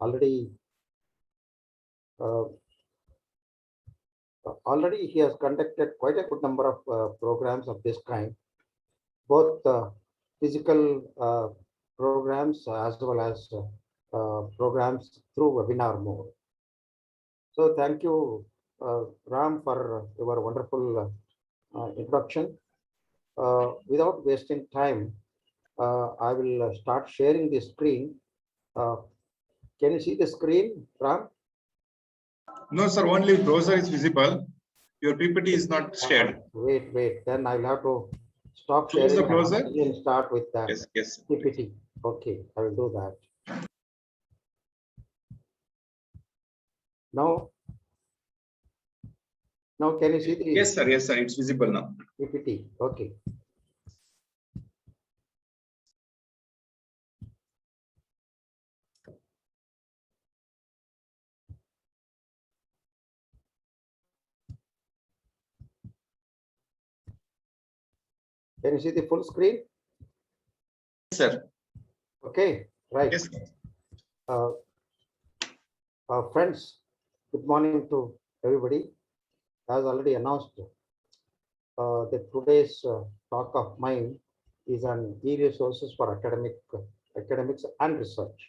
already uh, already he has conducted quite a good number of programs of this kind, both physical programs as well as programs through webinar mode. So thank you, Ram, for your wonderful introduction. Without wasting time, I will start sharing the screen. Uh, can you see the screen, Ram? No, sir, only browser is visible. Your PPT is not shared. Wait. Then I'll have to stop Close sharing the browser. and start with that Yes. PPT. Okay, I will do that. Now can you see the Yes, sir. It's visible now. PPT? Okay. Can you see the full screen? Yes, sir. Okay, right. Yes. Friends, good morning to everybody. As already announced, the today's talk of mine is on e-resources for academics and research.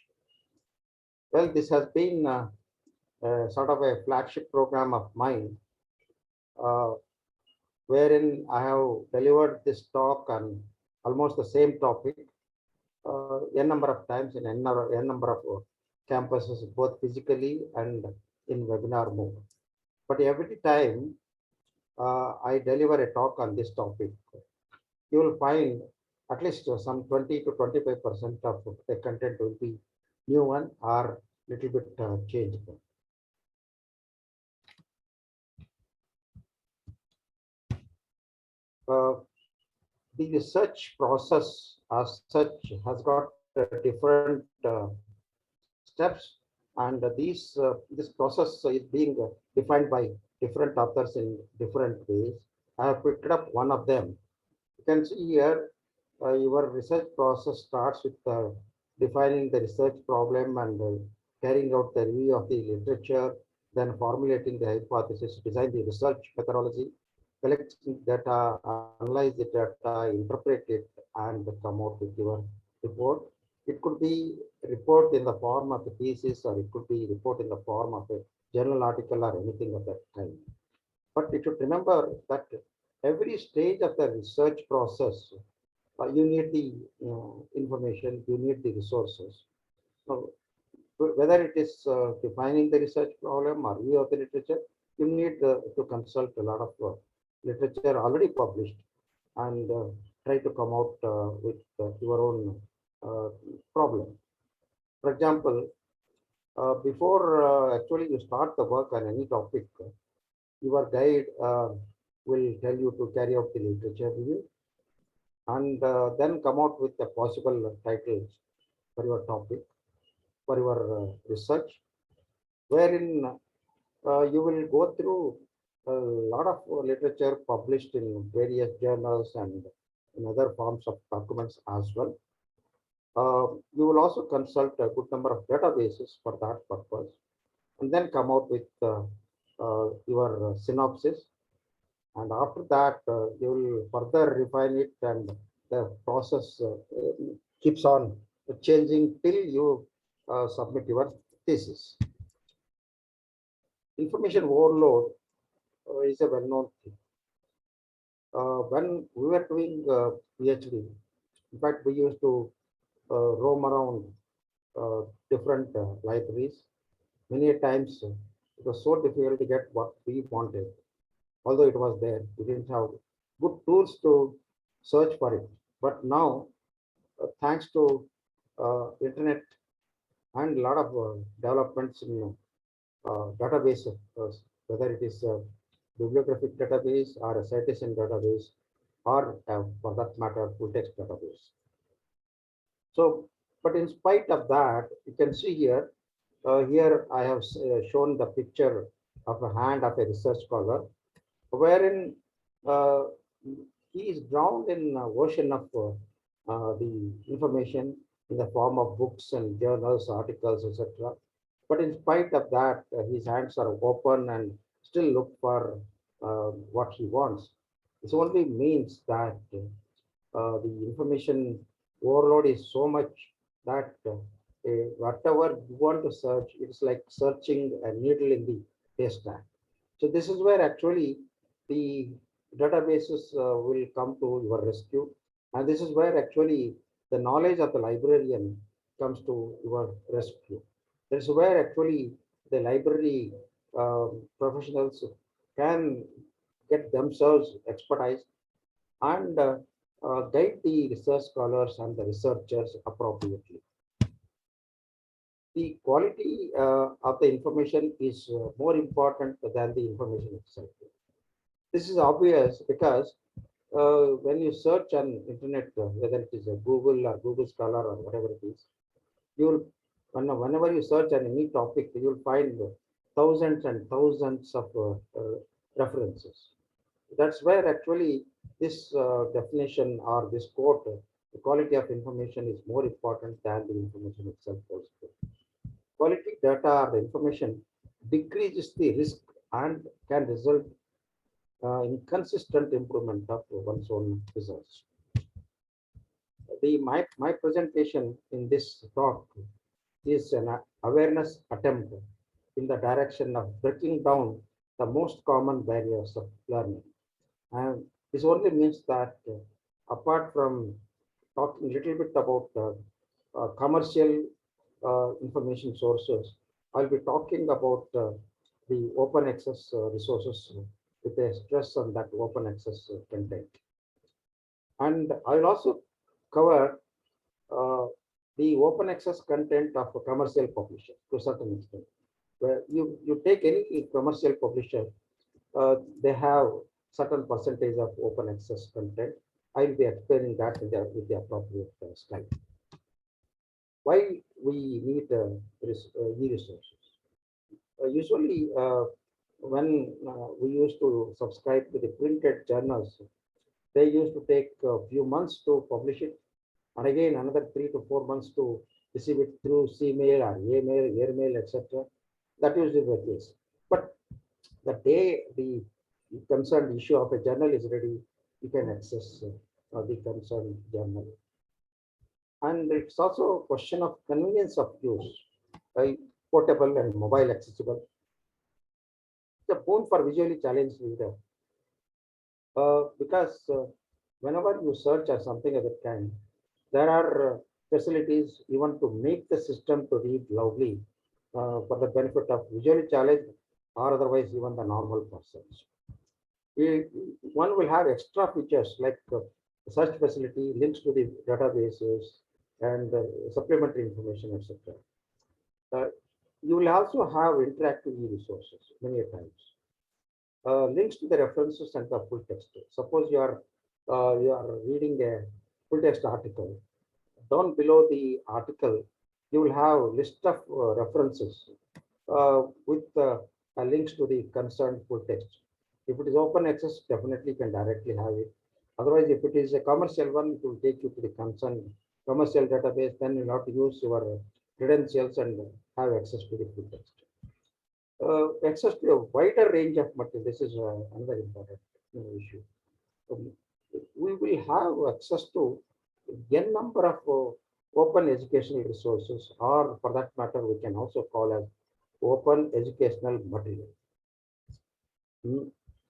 Well, this has been sort of a flagship program of mine, uh, wherein I have delivered this talk on almost the same topic n number of times in n number of campuses, both physically and in webinar mode. But every time I deliver a talk on this topic, you will find at least some 20 to 25% of the content will be new one or little bit changed. The research process as such has got different steps, and this process is being defined by different authors in different ways. I have picked up one of them. You can see here your research process starts with defining the research problem and carrying out the review of the literature, then formulating the hypothesis, design the research methodology, collect data, analyze the data, interpret it, and come out with your report. It could be a report in the form of a thesis, or it could be a report in the form of a journal article or anything of that kind. But you should remember that every stage of the research process, you need the information, you need the resources. So whether it is defining the research problem or review of the literature, you need to consult a lot of literature already published and try to come out with your own problem. For example, before actually you start the work on any topic, your guide will tell you to carry out the literature review and then come out with the possible titles for your topic, for your research, wherein you will go through a lot of literature published in various journals and in other forms of documents as well. You will also consult a good number of databases for that purpose, and then come out with your synopsis. And after that, you will further refine it, and the process keeps on changing till you submit your thesis. Information overload is a well-known thing. When we were doing PhD, in fact, we used to roam around uh, different libraries. Many times, it was so difficult to get what we wanted, although it was there. We didn't have good tools to search for it. But now, thanks to internet and a lot of developments in database, whether it is a bibliographic database or a citation database, or for that matter, full text database. So, but in spite of that, you can see here, here I have shown the picture of a hand of a research scholar, wherein uh, he is drowned in a ocean of the information in the form of books and journals, articles, etc. But in spite of that, his hands are open and still look for what he wants. This only means that the information overload is so much that whatever you want to search, it's like searching a needle in the haystack. So this is where actually the databases will come to your rescue, and this is where actually the knowledge of the librarian comes to your rescue. This is where actually the library professionals can get themselves expertise and guide the research scholars and the researchers appropriately. The quality of the information is more important than the information itself. This is obvious because when you search on internet, whether it is a Google or Google Scholar or whatever it is, you'll whenever you search on any topic, you'll find thousands and thousands of references. That's where actually this definition or this quote, the quality of information is more important than the information itself also. Quality data or the information decreases the risk and can result in consistent improvement of one's own results. My presentation in this talk is an awareness attempt in the direction of breaking down the most common barriers of learning. And this only means that apart from talking a little bit about commercial information sources, I'll be talking about the open access resources with a stress on that open access content. And I'll also cover uh, the open access content of a commercial publisher to a certain extent. Where you take any commercial publisher, they have certain percentage of open access content. I'll be explaining that with the appropriate slide. Why we need e-resources? Usually, when we used to subscribe to the printed journals, they used to take a few months to publish it, and again another 3 to 4 months to receive it through C-mail or A-mail, airmail, etc. That used to be the case. But the day the concerned issue of a journal is ready, you can access the concerned journal. And it's also a question of convenience of use, portable and mobile accessible. It's a boon for visually challenged reader because whenever you search or something of that kind, there are facilities even to make the system to read loudly for the benefit of visually challenged or otherwise even the normal persons. One will have extra features like search facility, links to the databases, and supplementary information, etc. You will also have interactive resources many times. Links to the references and the full text. Suppose you are reading a full text article. Down below the article, you will have list of references with links to the concerned full text. If it is open access, definitely can directly have it. Otherwise, if it is a commercial one, it will take you to the concerned commercial database. Then you'll have to use your credentials and have access to the full text. Access to a wider range of material. This is another important issue. We will have access to n number of open educational resources, or for that matter, we can also call as open educational material.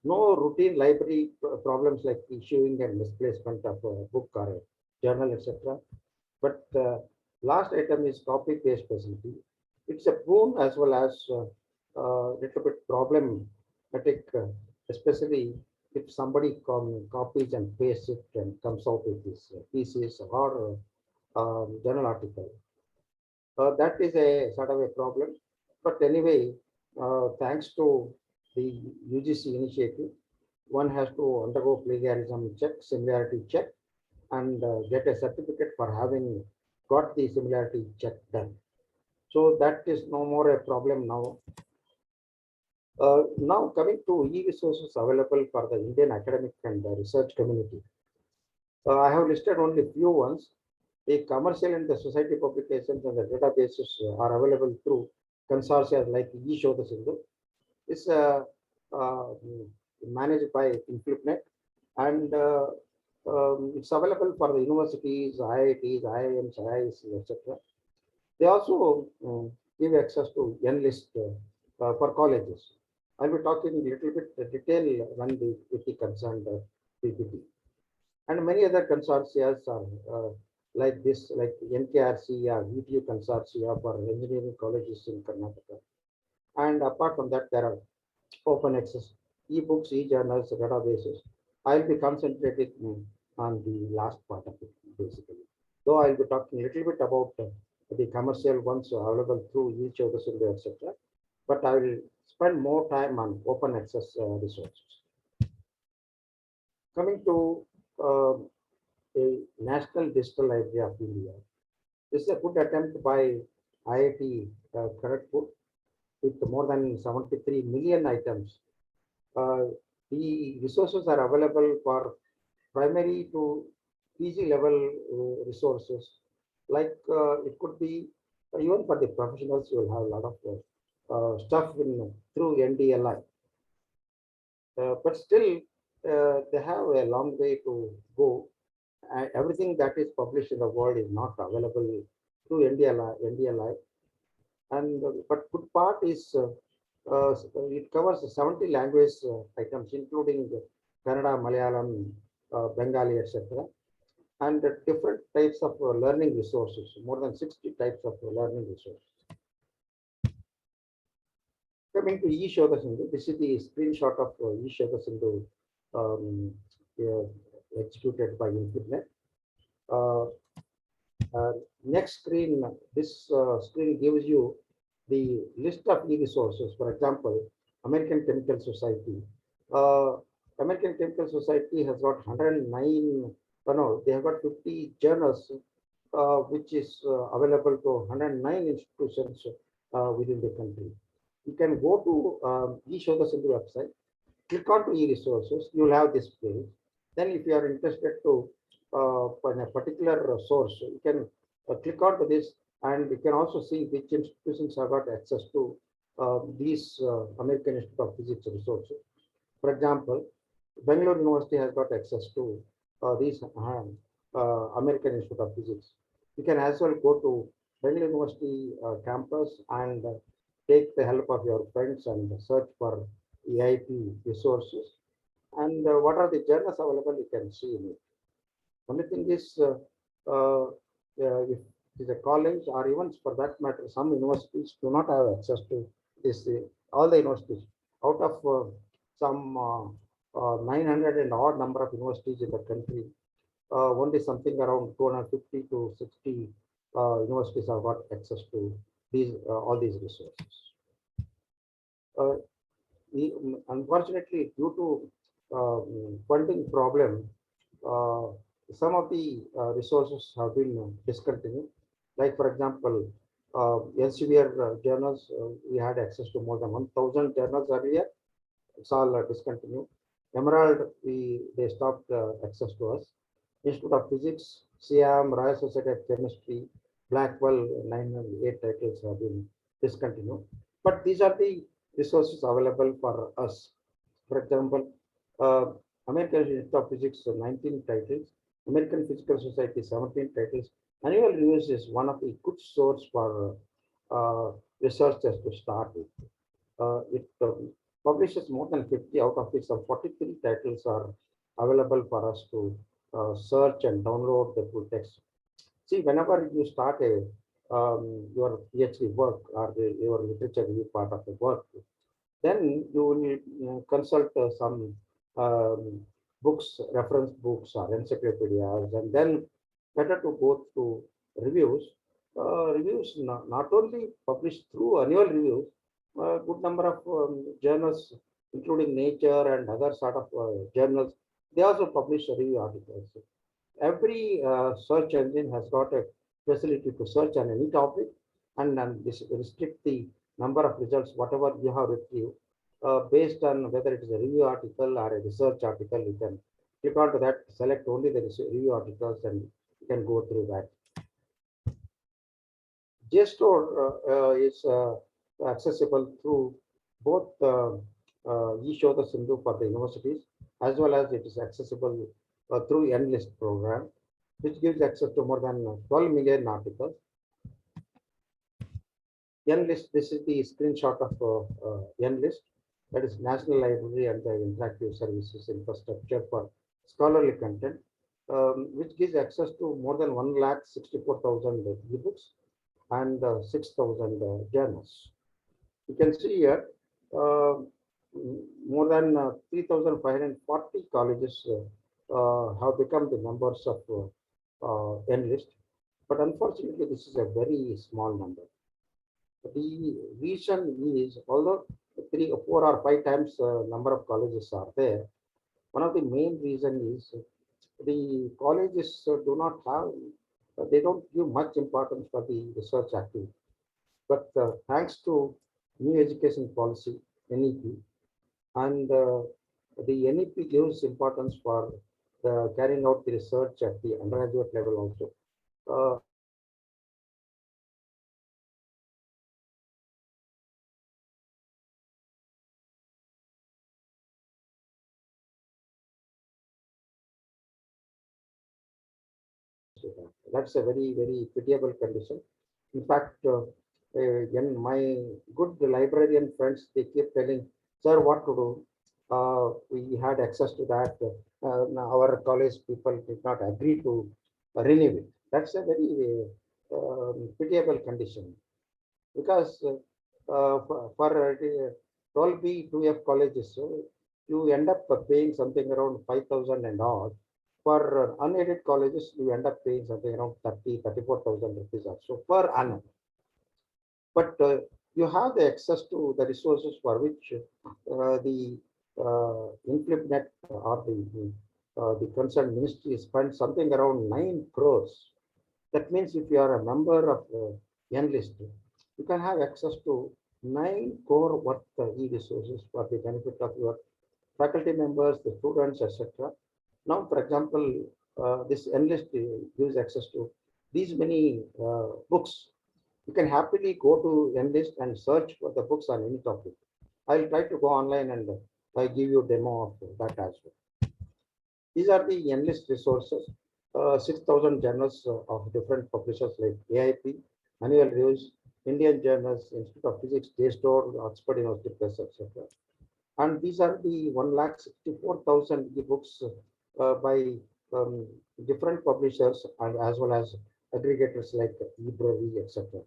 No routine library problems like issuing and misplacement of a book or a journal, etc. But last item is copy paste facility. It's a boon as well as little bit problematic, especially if somebody copies and pastes it and comes out with this thesis or journal article. That is a sort of a problem. But anyway, thanks to the UGC initiative, one has to undergo plagiarism check, similarity check, and get a certificate for having got the similarity check done. So that is no more a problem now. Now coming to e-resources available for the Indian academic and research community. I have listed only few ones. The commercial and the society publications and the databases are available through consortia like eShoda Sindhu is uh, managed by InfluxNet, and it's available for the universities, IITs, IIMs, IISc, etc. They also give access to N-list for colleges. I'll be talking a little bit detail when the with the concerned PPT. And many other consortia are like this, like NKRC or VTU consortia for engineering colleges in Karnataka. And apart from that, there are open access e-books, e-journals, databases. I'll be concentrating on the last part of it, basically. Though I'll be talking a little bit about the commercial ones available through each of the Sindhu, etc. But I will spend more time on open access resources. Coming to the National Digital Library of India. This is a good attempt by IIT Kharagpur with more than 73 million items. The resources are available for primary to PG level resources. Like it could be even for the professionals, you will have a lot of stuff through NDLI. But still, they have a long way to go. Everything that is published in the world is not available through NDLI. And but good part is it covers 70 language items, including Kannada, Malayalam, Bengali, etc. And different types of learning resources, more than 60 types of learning resources. Coming to eShoda Sindhu, this is the screenshot of eShoda Sindhu executed by InfluxNet. Next screen, this screen gives you the list of e-resources. For example, American Chemical Society. American Chemical Society has got 109, no, they have got 50 journals, which is available to 109 institutions within the country. You can go to eShoda Sindhu website, click on to e-resources, you will have this page. Then if you are interested to for a particular source, you can click on to this, and you can also see which institutions have got access to these American Institute of Physics resources. For example, Bangalore University has got access to these American Institute of Physics. You can as well go to Bangalore University campus and take the help of your friends and search for EIP resources. And what are the journals available, you can see in it. Only thing is, if it is a college or even for that matter, some universities do not have access to this. All the universities, out of some 900 and odd number of universities in the country, only something around 250 to 60 universities have got access to these all these resources. Unfortunately, due to funding problem, some of the resources have been discontinued. Like for example, Elsevier journals, we had access to more than 1,000 journals earlier. It's all discontinued. Emerald, they stopped access to us. Institute of Physics, Siam, Royal Society of Chemistry, Blackwell, 908 titles have been discontinued. But these are the resources available for us. For example, American Institute of Physics, 19 titles. American Physical Society, 17 titles. Annual reviews is one of the good source for researchers to start with. It publishes more than 50, out of which some 43 titles are available for us to search and download the full text. See, whenever you start your PhD work or your literature review part of the work, then you will consult some books, reference books or encyclopedias, and then better to go through reviews. Reviews not only published through annual reviews, a good number of journals, including Nature and other sort of journals, they also publish review articles. Every search engine has got a facility to search on any topic and restrict the number of results, whatever you have retrieved, based on whether it is a review article or a research article. You can click on to that, select only the review articles, and you can go through that. JSTOR is accessible through both eShoda Sindhu for the universities, as well as it is accessible through Enlist program, which gives access to more than 12 million articles. Enlist, this is the screenshot of Enlist, that is National Library and the Interactive Services Infrastructure for Scholarly Content, which gives access to more than 1,64,000 ebooks and 6,000 journals. You can see here more than 3,540 colleges have become the members of Enlist, but unfortunately, this is a very small number. The reason is, although 3, 4, or 5 times number of colleges are there, one of the main reason is the colleges do not have, they don't give much importance for the research activity. But thanks to new education policy, NEP, and the NEP gives importance for carrying out the research at the undergraduate level also. That's a very, very pitiable condition. In fact, when my good librarian friends, they keep telling, sir, what to do? We had access to that. Our college people did not agree to renew it. That's a very pitiable condition, because for 12B, 2F colleges, you end up paying something around 5,000 and odd. For unaided colleges, you end up paying something around 34,000 rupees or so per annum. But you have the access to the resources for which the InflipNet or the concerned ministry spent something around 9 crores. That means if you are a member of Enlist, you can have access to 9 crore worth e-resources for the benefit of your faculty members, the students, etc. Now, for example, this Enlist gives access to these many books. You can happily go to Enlist and search for the books on any topic. I'll try to go online and I give you a demo of that as well. These are the Enlist resources. 6,000 journals of different publishers like AIP, Annual Reviews, Indian Journals, Institute of Physics, JSTOR, Oxford University Press, etc. And these are the 1,64,000 ebooks by different publishers and as well as aggregators like eBrary, etc.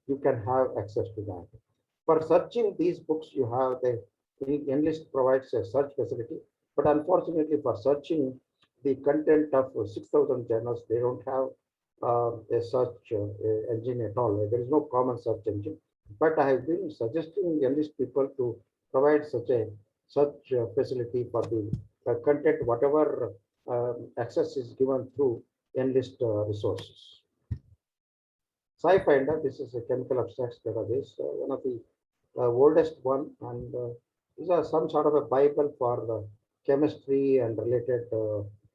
You can have access to that. For searching these books, you have the Enlist provides a search facility, but unfortunately, for searching the content of 6,000 journals, they don't have a search engine at all. There is no common search engine. But I have been suggesting Enlist people to provide such a search facility for the content, whatever access is given through Enlist resources. SciFinder, this is a chemical abstracts database, one of the oldest one, and these are some sort of a Bible for the chemistry and related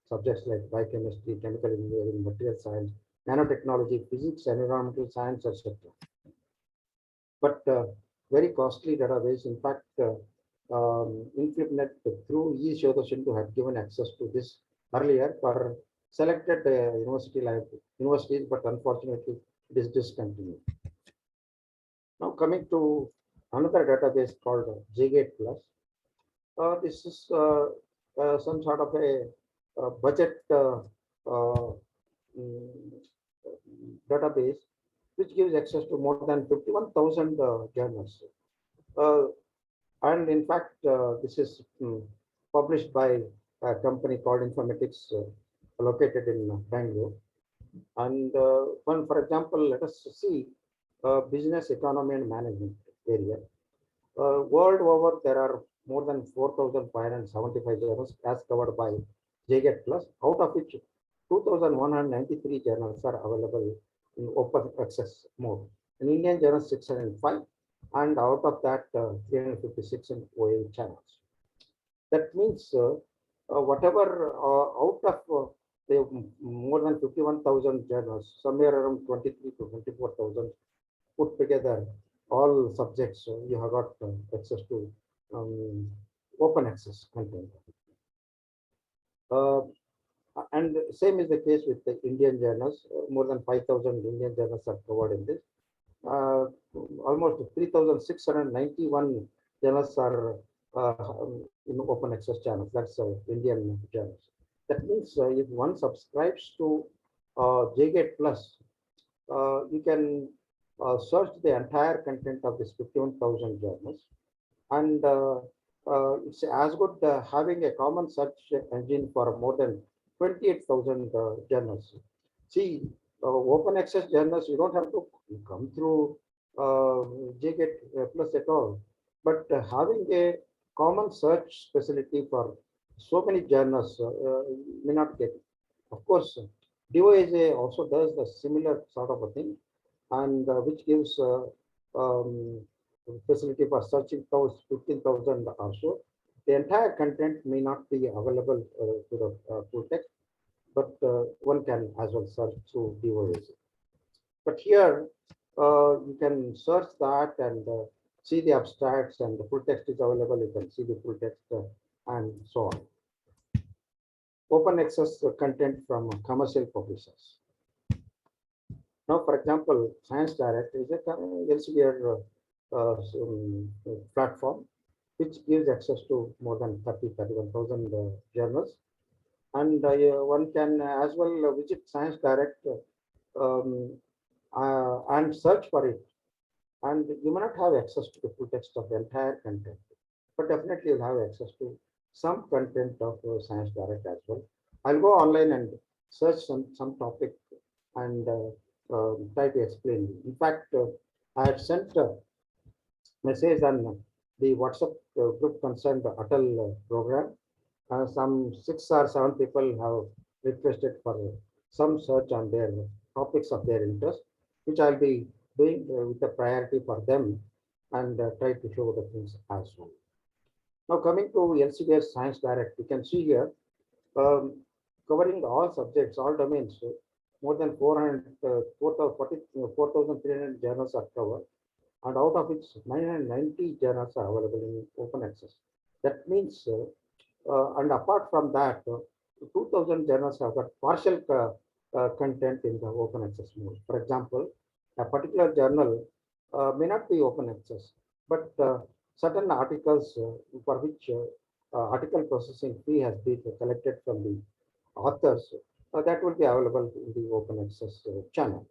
subjects like biochemistry, chemical engineering, material science, nanotechnology, physics, environmental science, etc. But very costly database. In fact, InflipNet through eShoda Sindhu had given access to this earlier for selected universities, but unfortunately, it is discontinued. Now coming to another database called JGate Plus. This is some sort of a budget database which gives access to more than 51,000 journals. And in fact, this is published by a company called Informatics, located in Bangalore. And for example, let us see business, economy, and management area. World over, there are more than 4,575 journals as covered by JGate Plus, out of which 2,193 journals are available in open access mode. In Indian journals, 605, and out of that, 356 in OA channels. That means whatever out of the more than 51,000 journals, somewhere around 23 to 24,000 put together all subjects, you have got access to um, open access content. Uh, and same is the case with the Indian journals. More than 5,000 Indian journals are covered in this. Uh, Almost 3,691 journals are in open access channels. That's Indian journals. That means if one subscribes to JGate Plus, you can search the entire content of this 51,000 journals. And it's as good having a common search engine for more than 28,000 journals. See, open access journals, you don't have to come through uh, JGet Plus at all. But having a common search facility for so many journals may not get it. Of course, DOAJ also does the similar sort of a thing, and which gives facility for searching those 15,000 or so. The entire content may not be available to the full text, but one can as well search through DOAJ. But here, you can search that and see the abstracts, and the full text is available. You can see the full text and so on. Open access content from commercial publishers. Now, for example, Science Direct is a Elsevier platform which gives access to more than 31,000 journals. And one can as well visit Science Direct um, and search for it. And you may not have access to the full text of the entire content, but definitely you'll have access to some content of Science Direct as well. I'll go online and search some topic and try to explain. In fact, I had sent a message on the WhatsApp group concerned the Atal program. Some 6 or 7 people have requested for some search on their topics of their interest, which I'll be doing with a priority for them, and try to show the things as well. Now coming to Elsevier Science Direct, you can see here um, covering all subjects, all domains. More than 4,300 journals are covered, and out of which 990 journals are available in open access. That means, and apart from that, 2,000 journals have got partial content in the open access mode. For example, a particular journal may not be open access, but certain articles for which article processing fee has been collected from the authors, that will be available in the open access channel.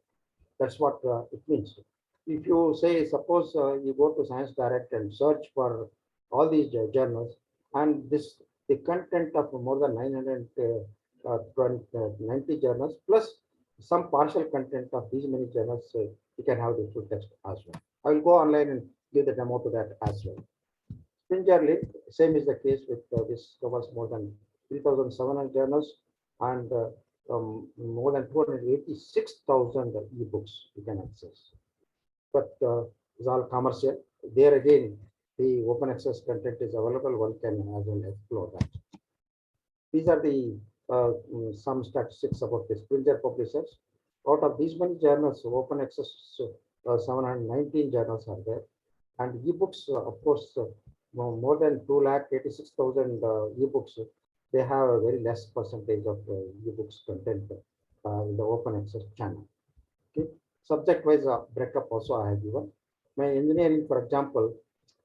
That's what it means. If you say, suppose you go to Science Direct and search for all these journals, and this the content of more than 990 journals plus some partial content of these many journals, you can have the full text as well. I will go online and give the demo to that as well. Springer Link, same is the case with this covers more than 3,700 journals and more than 286,000 ebooks you can access. But it's all commercial. There again, the open access content is available. One can as well explore that. These are the some statistics about the Springer publishers. Out of these many journals, open access 719 journals are there, and ebooks, of course, more than 286,000 ebooks. They have a very less percentage of ebooks content in the open access channel. Okay. Subject-wise breakup also I have given. My engineering, for example,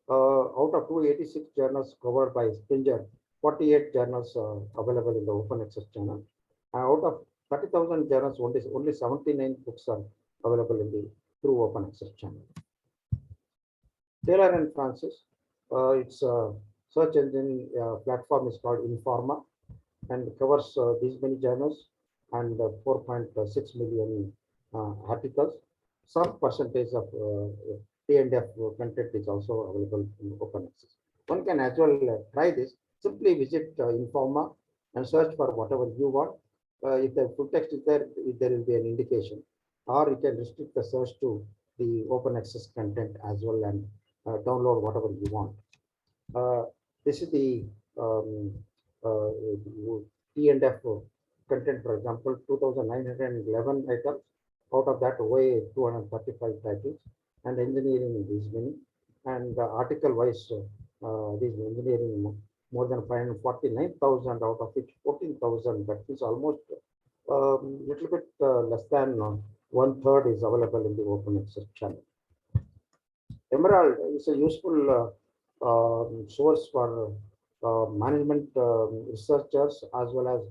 out of 286 journals covered by Springer, 48 journals available in the open access channel. Out of 30,000 journals, only 79 books are available in the through open access channel. Taylor and Francis, its search engine platform is called Informa and covers these many journals and 4.6 million articles. Some percentage of T&F content is also available in open access. One can as well try this. Simply visit Informa and search for whatever you want. If the full text is there, there will be an indication. Or you can restrict the search to the open access content as well and download whatever you want. This is the uh, T&F content, for example, 2,911 items. Out of that, OA 235 titles. and engineering these many, and article wise, these engineering more than 549,000, out of which 14,000, that is almost little bit less than one third is available in the open access channel. Emerald is a useful source for management researchers as well as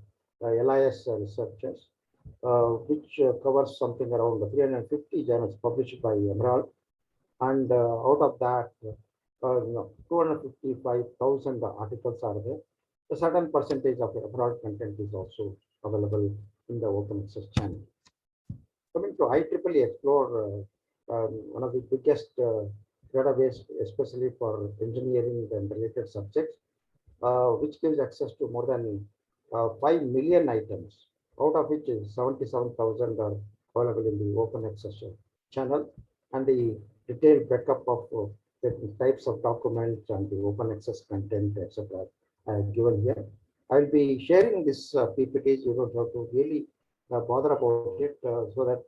LIS researchers, which covers something around 350 journals published by Emerald. And out of that, 255,000 articles are there. A certain percentage of Emerald content is also available in the open access channel. Coming to IEEE Explore, one of the biggest database, especially for engineering and related subjects, which gives access to more than 5 million items, out of which 77,000 are available in the open access channel, and the detailed backup of the types of documents and the open access content, etc. Given here. I'll be sharing this PPTs. You don't have to really bother about it, so that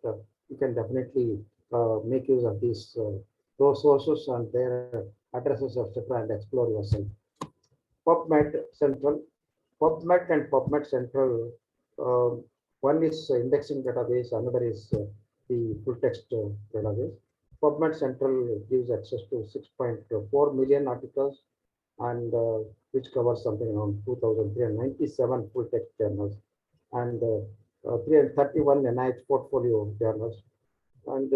you can definitely make use of these those sources and their addresses, etc., and explore yourself. PubMed Central, PubMed and PubMed Central. One is indexing database, another is the full text database. PubMed Central gives access to 6.4 million articles, and which covers something around 2,397 full text journals, and 331 NIH portfolio journals, and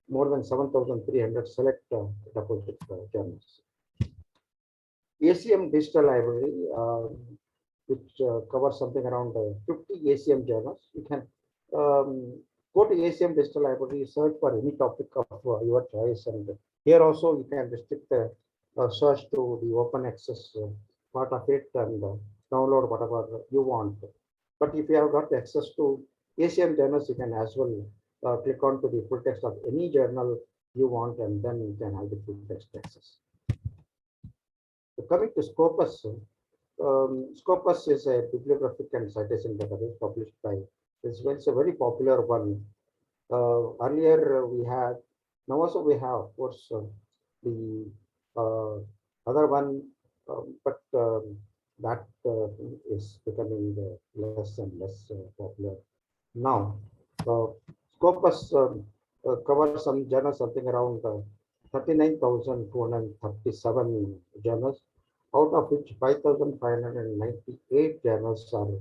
more than 7,300 select deposit journals. ACM Digital Library, which covers something around 50 ACM journals. You can go to ACM Digital Library, search for any topic of your choice, and here also you can restrict the search to the open access part of it, and download whatever you want. But if you have got access to ACM journals, you can as well click on to the full text of any journal you want, and then you can have the full text access. So coming to Scopus, Scopus is a bibliographic and citation database published by Israel. It's a very popular one. Earlier we had, now also we have, of course, the other one, but that is becoming less and less popular now. Scopus covers some journals, something around 39,237 journals, out of which 5,598 journals are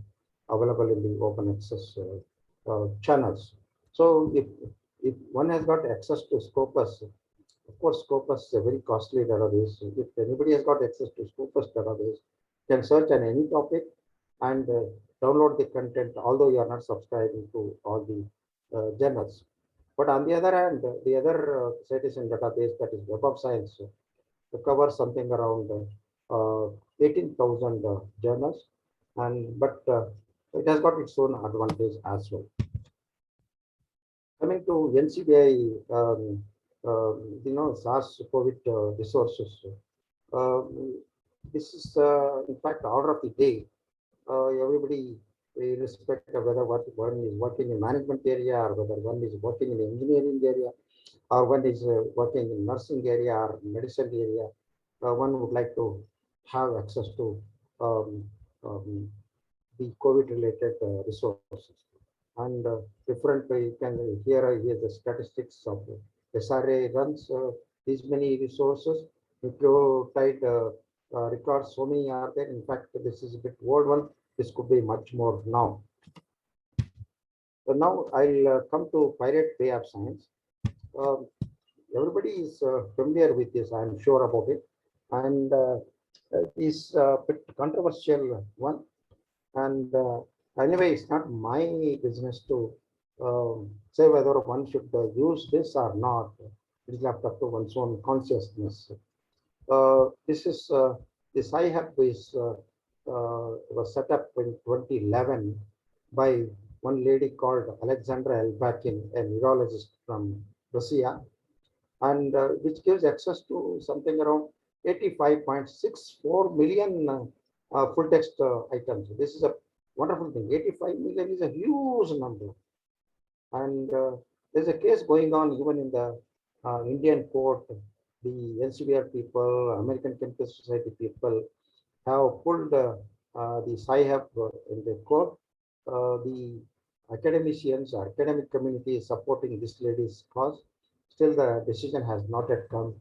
available in the open access channels. So if one has got access to Scopus, of course, Scopus is a very costly database. If anybody has got access to Scopus database, can search on any topic and download the content, although you are not subscribing to all the journals. But on the other hand, the other citation database, that is Web of Science, covers something around 18,000 journals, and but it has got its own advantage as well. Coming to NCBI, SARS-CoV resources. This is, in fact, order of the day. Everybody, irrespective of whether one is working in management area, or whether one is working in engineering area, or one is working in nursing area or medicine area, one would like to have access to the COVID-related resources. And different, you can hear the statistics of SRA runs these many resources. Nucleotide records, so many are there. In fact, this is a bit old one. This could be much more now. So now I'll come to Pirate Bay of Science. Everybody is familiar with this, I'm sure about it. And is a bit controversial one. And anyway, it's not my business to say whether one should use this or not. It is left up to one's own consciousness. This is this iHub is was set up in 2011 by one lady called Alexandra Elbakin, a neurologist from Russia, and which gives access to something around 85.64 million full text items. This is a wonderful thing. 85 million is a huge number. And there's a case going on even in the Indian court, the NCBR people, American Chemical Society people have pulled the Sci-Hub in the court. The academicians, academic community is supporting this lady's cause. Still, the decision has not yet come.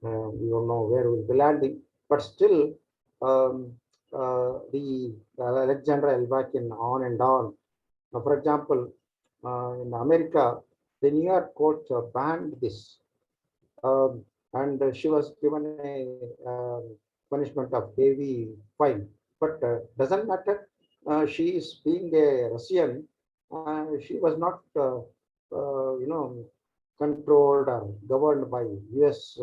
We don't know where we'll be landing, but still, um, the Alexandra Elbakin on and on. Now, for example, in America, the New York court banned this, and she was given a punishment of heavy fine. But doesn't matter. She is being a Russian. She was not, controlled or governed by U.S.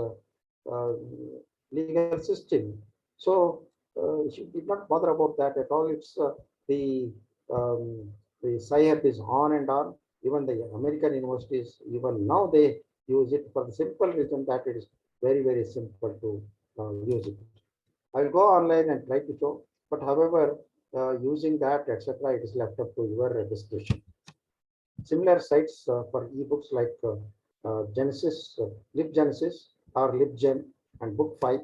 Legal system. So she did not bother about that at all. It's um, the SciHub is on and on. Even the American universities, even now they use it for the simple reason that it is very simple to use it. I will go online and try to show, but however, using that, etc., it is left up to your discretion. Similar sites for ebooks like Genesis, LibGenesis or LibGen and Book5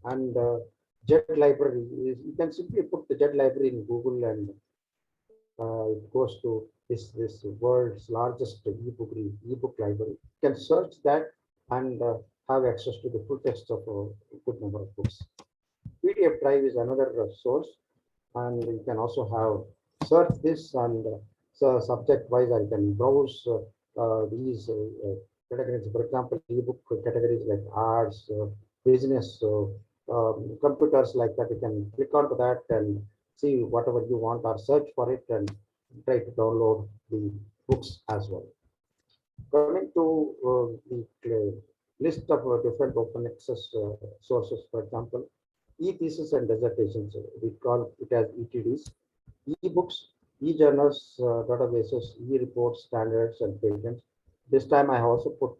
and Jet Library. You can simply put the Jet Library in Google and it goes to this world's largest ebook library. You can search that and have access to the full text of a good number of books. PDF Drive is another source, and you can also have search this and so subject wise. I can browse these categories. For example, ebook categories like arts, business, computers like that. You can click onto that and see whatever you want or search for it and try to download the books as well. Coming to the list of different open access sources, for example, e-thesis and dissertations, we call it as ETDs, e-books, e-journals, databases, e-reports, standards, and patents. This time I also put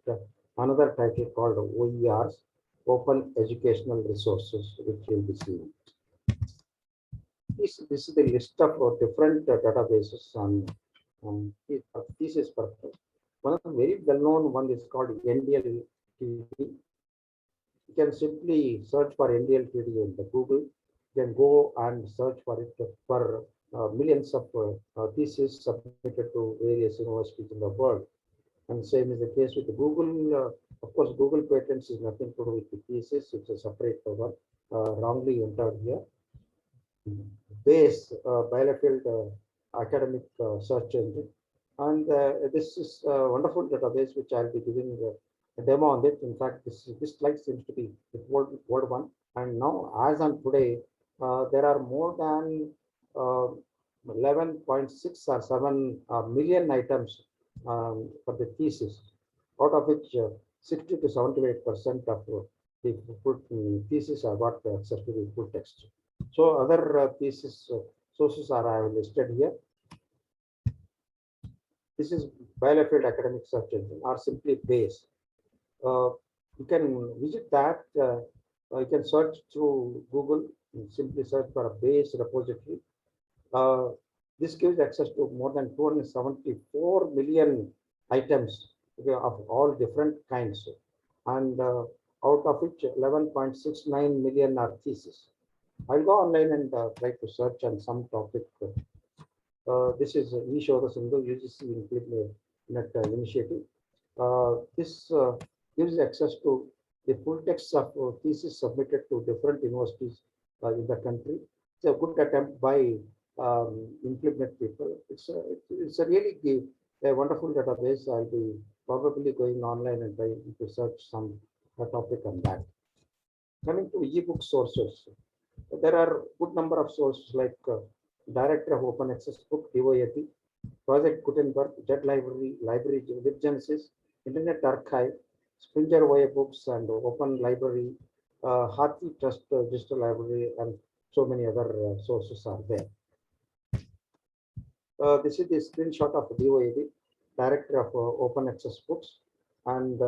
another title called OERs, Open Educational Resources, which you'll be seeing. This is the list of different databases on thesis purpose. One of the very well-known one is called NDLTD. You can simply search for NDLTD in the Google. You can go and search for it for millions of theses submitted to various universities in the world. And same is the case with Google. Of course, Google Patents is nothing to do with the thesis. It's a separate one, wrongly entered here. Base Bielefeld academic search engine. And this is a wonderful database which I'll be giving a demo on it. In fact, this slide seems to be the word one. And now, as on today, there are more than 11.6 or 7 million items for the thesis, out of which 60 to 78% of the full thesis are got access to the full text. So other thesis sources are I have listed here. This is Bielefeld Academic Search Engine or simply BASE. You can visit that. You can search through Google, simply search for a BASE repository. This gives access to more than 274 million items of all different kinds, and out of which 11.69 million are theses. I'll go online and try to search on some topic. This is eShoda Sindhu UGC Implement initiative. This gives access to the full text of thesis submitted to different universities in the country. It's a good attempt by Implement people. It's a really a wonderful database. I'll be probably going online and trying to search some topic on that. Coming to ebook sources, there are good number of sources like Director of Open Access Book, DOAP, Project Gutenberg, Jet Library, Library LibGenesis, Internet Archive, Springer OA Books and Open Library, Hathi Trust Digital Library, and so many other sources are there. This is the screenshot of DOAB, Director of Open Access Books, and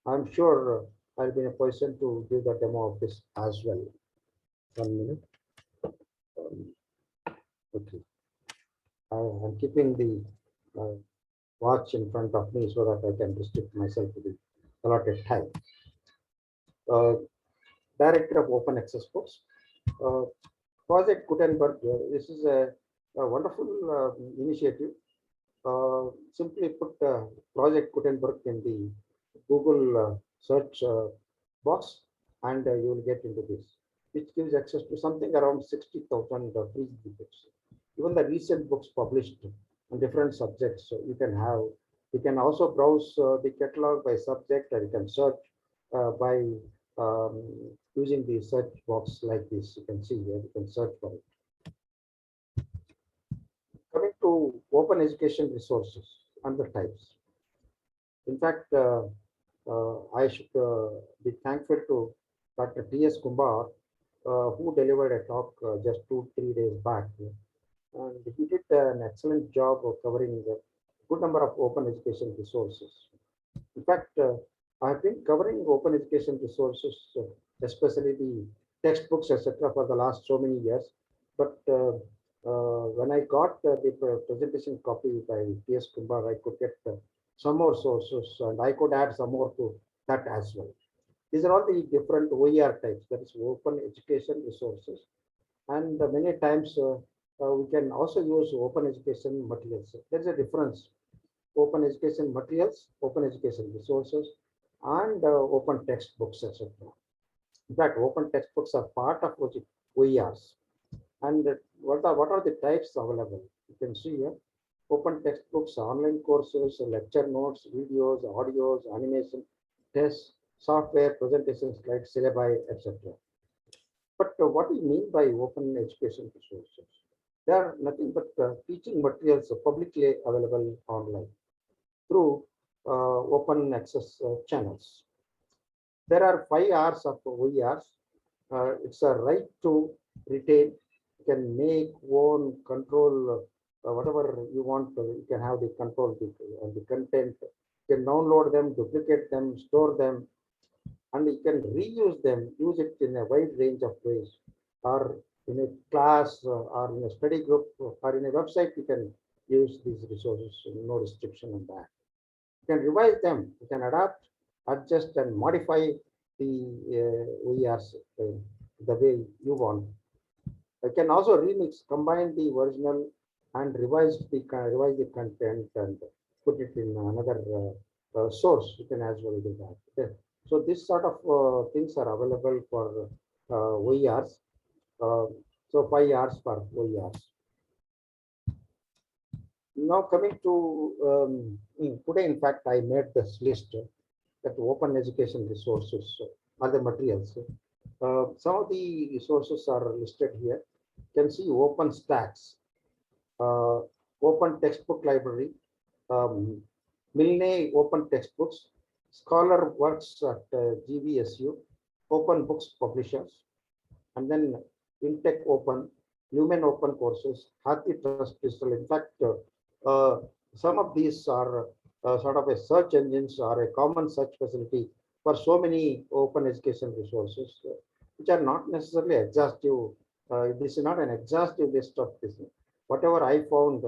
I'm sure I'll be in a position to give the demo of this as well. 1 minute. Okay. I'm keeping the watch in front of me so that I can restrict myself to the allotted time. Uh, Director of Open Access Books, uh, Project Gutenberg. This is a wonderful initiative. Simply put, Project Gutenberg in the Google search box, and you will get into this, which gives access to something around 60,000 free books. Even the recent books published on different subjects, you can have. You can also browse the catalog by subject, or you can search by using the search box like this. You can see here, you can search for it. Coming to open education resources and the types. In fact, I should be thankful to Dr. T.S. Kumbar, who delivered a talk just 2-3 days back. And he did an excellent job of covering a good number of open education resources. In fact, I have been covering open education resources, especially the textbooks, etc., for the last so many years. But when I got the presentation copy by T.S. Kumbar, I could get some more sources, and I could add some more to that as well. These are all the different OER types, that is open education resources. And many times we can also use open education materials. There's a difference. Open education materials, open education resources, and open textbooks, etc. In fact, open textbooks are part of OERs. And what are the types available? You can see here, open textbooks, online courses, lecture notes, videos, audios, animation, tests, software, presentations, slides, syllabi, etc. But what do you mean by open education resources? They are nothing but teaching materials publicly available online through open access channels. There are 5 R's of OERs. It's a right to retain. You can make, own, control whatever you want. You can have the control the content. You can download them, duplicate them, store them, and you can reuse them, use it in a wide range of ways, or in a class, or in a study group, or in a website. You can use these resources, no restriction on that. You can revise them, you can adapt, adjust, and modify the OERs the way you want. You can also remix, combine the original and revise the content and put it in another source. You can as well do that. Okay. So this sort of things are available for OERs. So 5 R's for OERs. Now coming to today, in fact, I made this list that open education resources are the materials. Some of the resources are listed here. You can see OpenStax, Open Textbook Library, um, Milne Open Textbooks, Scholar Works at GVSU, Open Books Publishers, and then Intech Open, Lumen Open Courses, Hathi Trust Digital. In fact, uh, some of these are sort of a search engines or a common search facility for so many open education resources, which are not necessarily exhaustive. This is not an exhaustive list of this. Whatever I found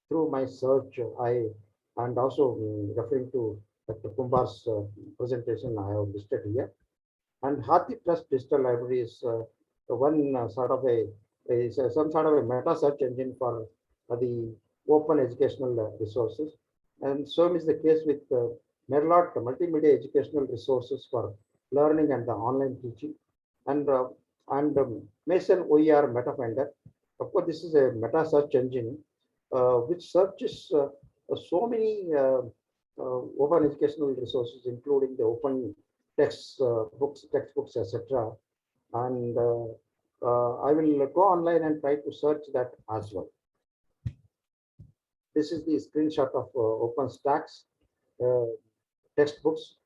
through my search, and also referring to Dr. Kumbar's presentation, I have listed here. And Hathi Trust Digital Library is one sort of some sort of a meta search engine for the open educational resources. And so is the case with Merlot Multimedia Educational Resources for Learning and the Online Teaching, and Mason OER Meta Finder. Of course, this is a meta search engine which searches so many open educational resources, including the open textbooks, etc. And I will go online and try to search that as well. This is the screenshot of OpenStax textbooks,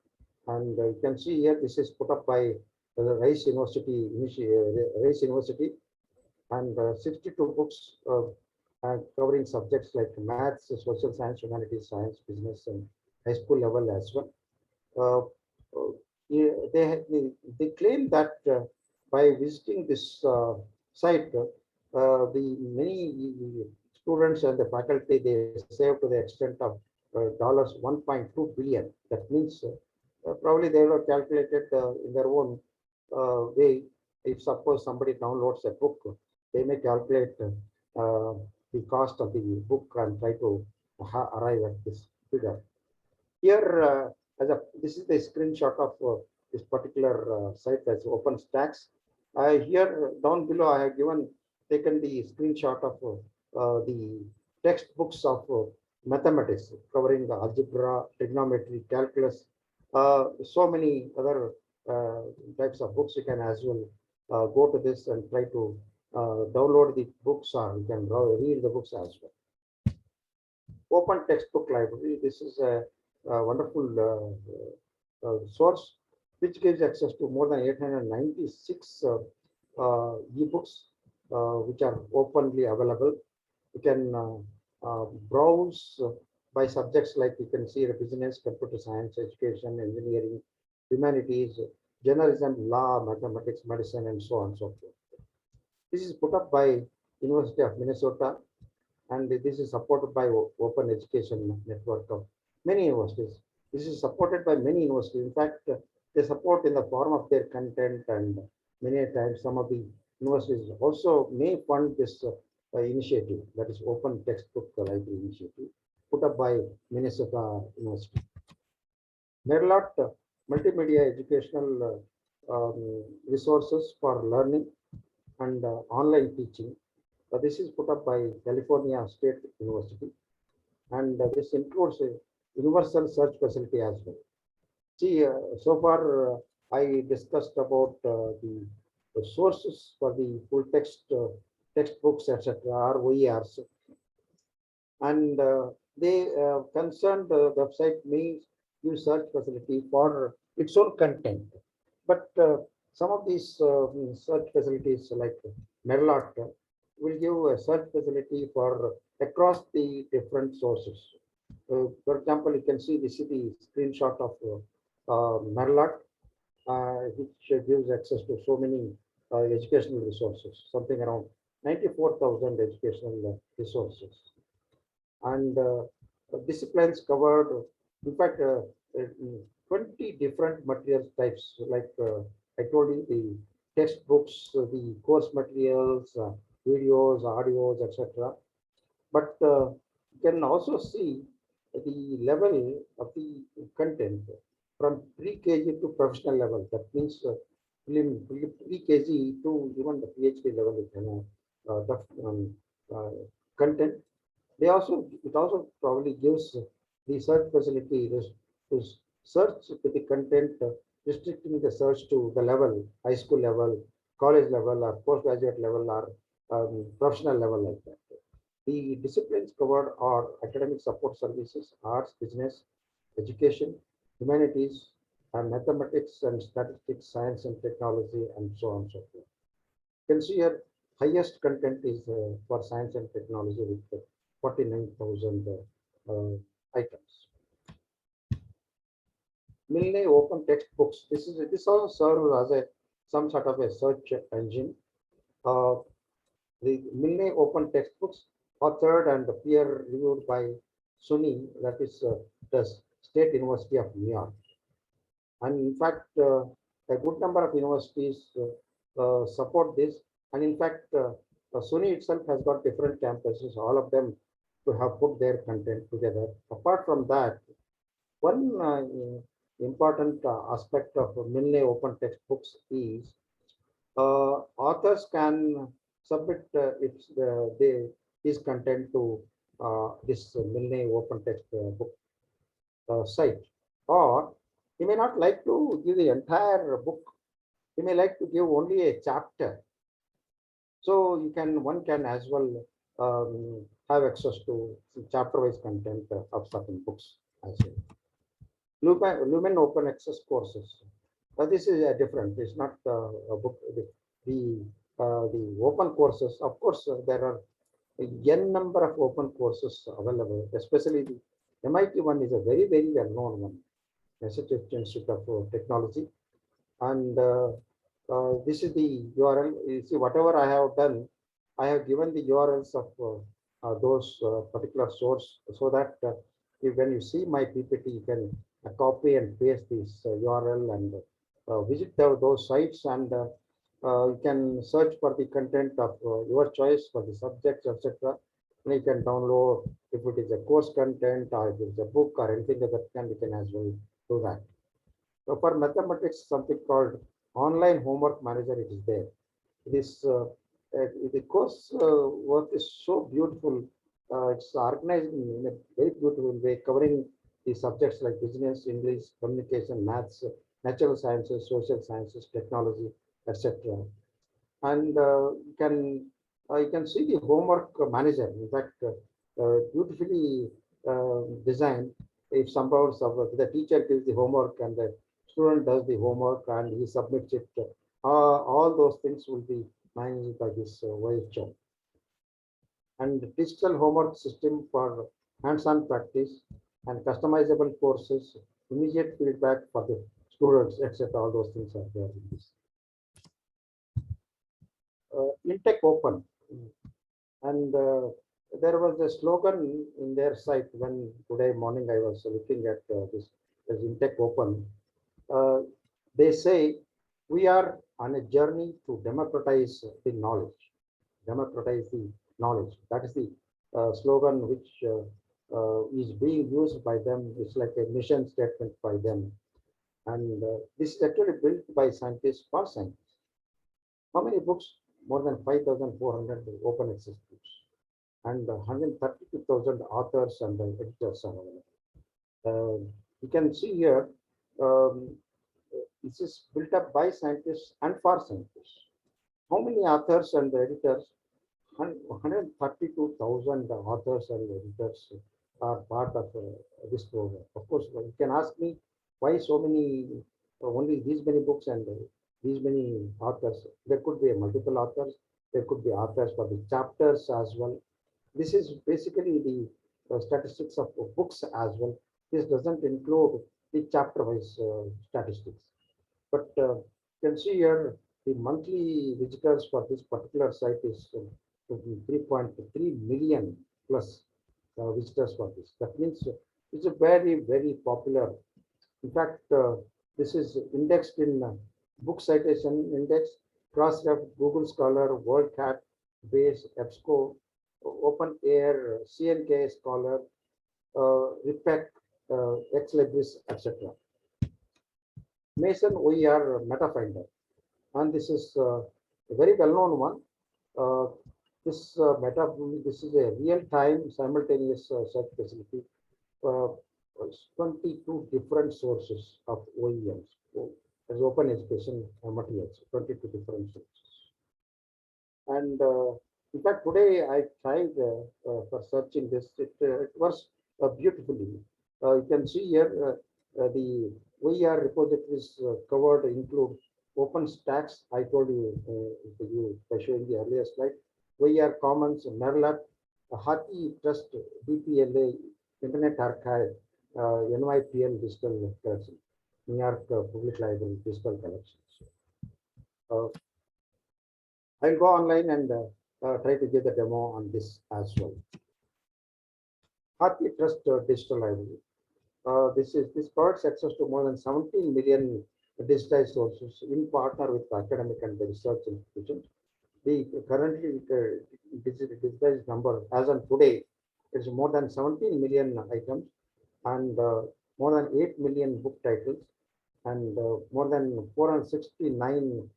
and you can see here this is put up by Rice University, and 62 books covering subjects like maths, social science, humanities, science, business, and high school level as well. Yeah, they claim that by visiting this site, the many students and the faculty, they save to the extent of dollars 1.2 billion. That means Probably they were calculated in their own way. If suppose somebody downloads a book, they may calculate the cost of the book and try to arrive at this figure. Here, this is the screenshot of this particular site that's OpenStax. Here down below, I have taken the screenshot of the textbooks of mathematics covering the algebra, trigonometry, calculus, so many other types of books. You can as well go to this and try to download the books, or you can read the books as well. Open Textbook Library. This is a wonderful source which gives access to more than 896 ebooks which are openly available. You can browse by subjects, like you can see the business, computer science, education, engineering, humanities, journalism, law, mathematics, medicine, and so on and so forth. This is put up by University of Minnesota, and this is supported by Open Education Network of many universities. This is supported by many universities. In fact, they support in the form of their content, and many times some of the universities also may fund this initiative, that is Open Textbook Library Initiative, put up by Minnesota University. Merlot multimedia educational resources for learning and online teaching. This is put up by California State University, and this includes a universal search facility as well. See, so far I discussed about the sources for the full text textbooks, etc., or OERs, and they concerned website may use search facility for its own content, but some of these search facilities like Merlot will give a search facility for across the different sources. For example, you can see this is the screenshot of Merlot, which gives access to so many educational resources, something around 94,000 educational resources. And disciplines covered, in fact, 20 different material types, like I told you, the textbooks, the course materials, videos, audios, etc. But you can also see the level of the content from pre-KG to professional level. That means pre-KG to even the PhD level, content. It also probably gives the search facility to search the content, restricting the search to the level, high school level, college level, or postgraduate level, or professional level, like that. The disciplines covered are academic support services, arts, business, education, humanities, and mathematics and statistics, science and technology, and so on and so forth. You can see here highest content is for science and technology with 49,000 items. Milne open textbooks. This also serves as some sort of a search engine. The Milne open textbooks, authored and peer reviewed by SUNY, that is the State University of New York. And in fact, a good number of universities support this. And in fact, SUNY itself has got different campuses, all of them to have put their content together. Apart from that, one important aspect of Milne open textbooks is authors can submit his content to this Milne open text book site, or he may not like to give the entire book. He may like to give only a chapter. So one can as well have access to chapter-wise content of certain books as well. Lumen open access courses. This is different. It's not a book. The open courses, of course, there are a n number of open courses available. Especially the MIT one is a very, very well-known one, Massachusetts Institute of Technology, and this is the URL. You see, whatever I have done, I have given the URLs of those particular source, so that when you see my PPT, you can copy and paste this URL and visit those sites, and you can search for the content of your choice for the subjects, etc. And you can download if it is a course content or if it's a book or anything of that kind, you can as well do that. So for mathematics, something called online homework manager, it is there. This the course work is so beautiful. It's organized in a very beautiful way, covering the subjects like business, English, communication, maths, natural sciences, social sciences, technology, etc. And you can see the homework manager. In fact, beautifully designed. If somehow the teacher gives the homework and the student does the homework and he submits it, all those things will be managed by this VHM. And digital homework system for hands-on practice and customizable courses, immediate feedback for the students, etc. All those things are there in this. Intake Open. And there was a slogan in their site when today morning I was looking at this as Intake Open. They say we are on a journey to democratize the knowledge. Democratize the knowledge. That is the slogan which is being used by them. It's like a mission statement by them. And this is actually built by scientists for scientists. How many books? More than 5,400 open access books, and 132,000 authors and editors are available. You can see here, this is built up by scientists and for scientists. How many authors and editors? 132,000 authors and editors are part of this program. Of course, you can ask me why so many, only these many books and these many authors. There could be multiple authors. There could be authors for the chapters as well. This is basically the statistics of books as well. This doesn't include the chapter-wise statistics. But you can see here the monthly visitors for this particular site is 3.3 million plus visitors for this. That means it's a very, very popular. In fact, this is indexed in Book Citation Index, Crossref, Google Scholar, WorldCat, Base, EBSCO, Open Air, CNK Scholar, REPEC, Ex Libris, etc. Mason OER MetaFinder, and this is a very well-known one. This is a real-time simultaneous search facility. 22 different sources of OEMs. So, as open education materials, 22 different sources. And in fact, today I tried for searching this. It was beautifully. You can see here the OER repositories covered include OpenStax. I told you by showing the earlier slide. OER Commons, MERLAT, Hathi Trust, DPLA, Internet Archive, NYPL Digital Collection, New York Public Library Digital Collections. I'll go online and try to get the demo on this as well. Hathi Trust Digital Library. This provides access to more than 17 million digitized sources in partner with academic and research institutions. The currently digitized number as on today is more than 17 million items and more than 8 million book titles and more than 469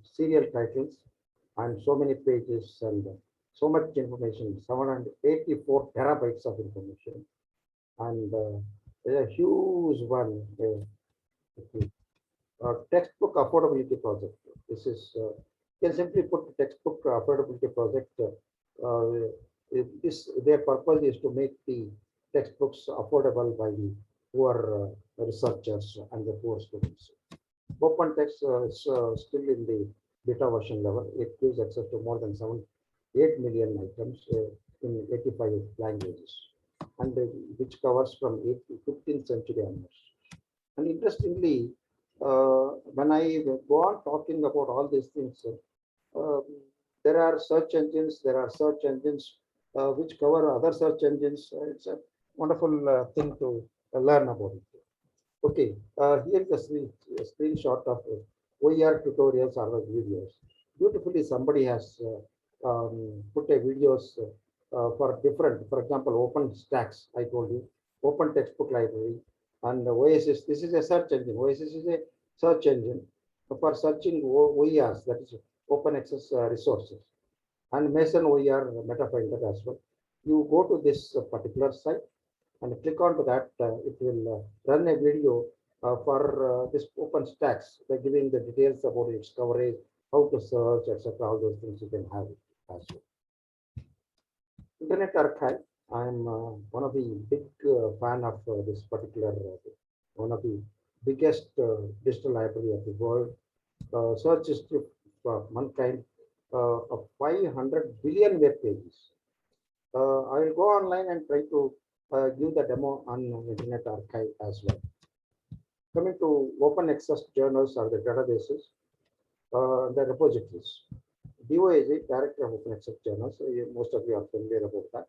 serial titles and so many pages and so much information, 784 terabytes of information. And there's a huge one, textbook affordability project. This is, you can simply put textbook affordability project. Their purpose is to make the textbooks affordable by the poor researchers and the poor students. OpenText is still in the beta version level. It gives access to more than 8 million items in 85 languages, and which covers from 15th century onwards. And interestingly, when I go on talking about all these things, there are search engines which cover other search engines. It's a wonderful thing to learn about it. Okay, here is a screenshot of OER tutorials or the videos. Beautifully, somebody has put a videos for different, for example, OpenStax, I told you, Open Textbook Library, and Oasis. This is a search engine. Oasis is a search engine for searching OERs, that is open access resources, and Mason OER MetaFinder as well. You go to this particular site and click onto that, it will run a video for this OpenStax by giving the details about its coverage, how to search, etc. All those things you can have it as well. Internet Archive. I'm one of the big fan of this particular, one of the biggest digital library of the world. Search history of mankind of 500 billion web pages. I will go online and try to give the demo on Internet Archive as well. Coming to open access journals or the databases, the repositories. DOAJ, Director of Open Access Journals, most of you are familiar about that.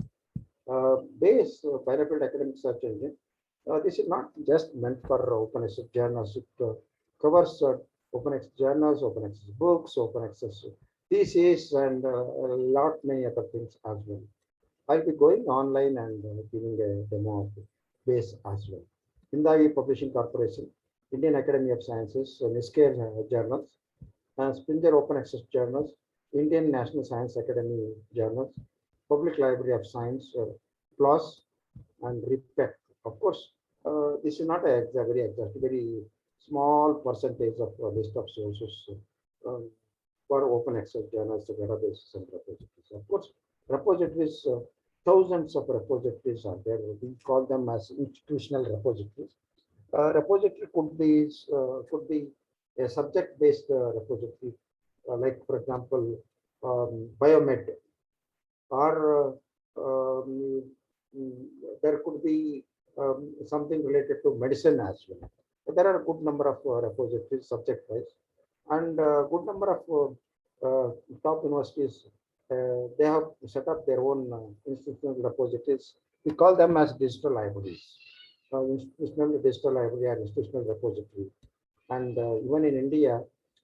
Base, Biofield Academic Search Engine. This is not just meant for open access journals. It covers open access journals, open access books, open access theses, and a lot many other things as well. I'll be going online and giving a demo of base as well. Hindavi Publishing Corporation, Indian Academy of Sciences, NISCARE journals, Springer Open Access journals, Indian National Science Academy journals, Public Library of Science, PLOS, and RIPEC. Of course, this is not a very exact, very small percentage of list of sources for open access journals, databases, and repositories. Of course, repositories, thousands of repositories are there. We call them as institutional repositories. Repository could be a subject-based repository, like for example, Biomed, or there could be something related to medicine as well. There are a good number of repositories subject-wise, and a good number of top universities. They have set up their own institutional repositories. We call them as digital libraries, institutional digital library or institutional repository. And even in India,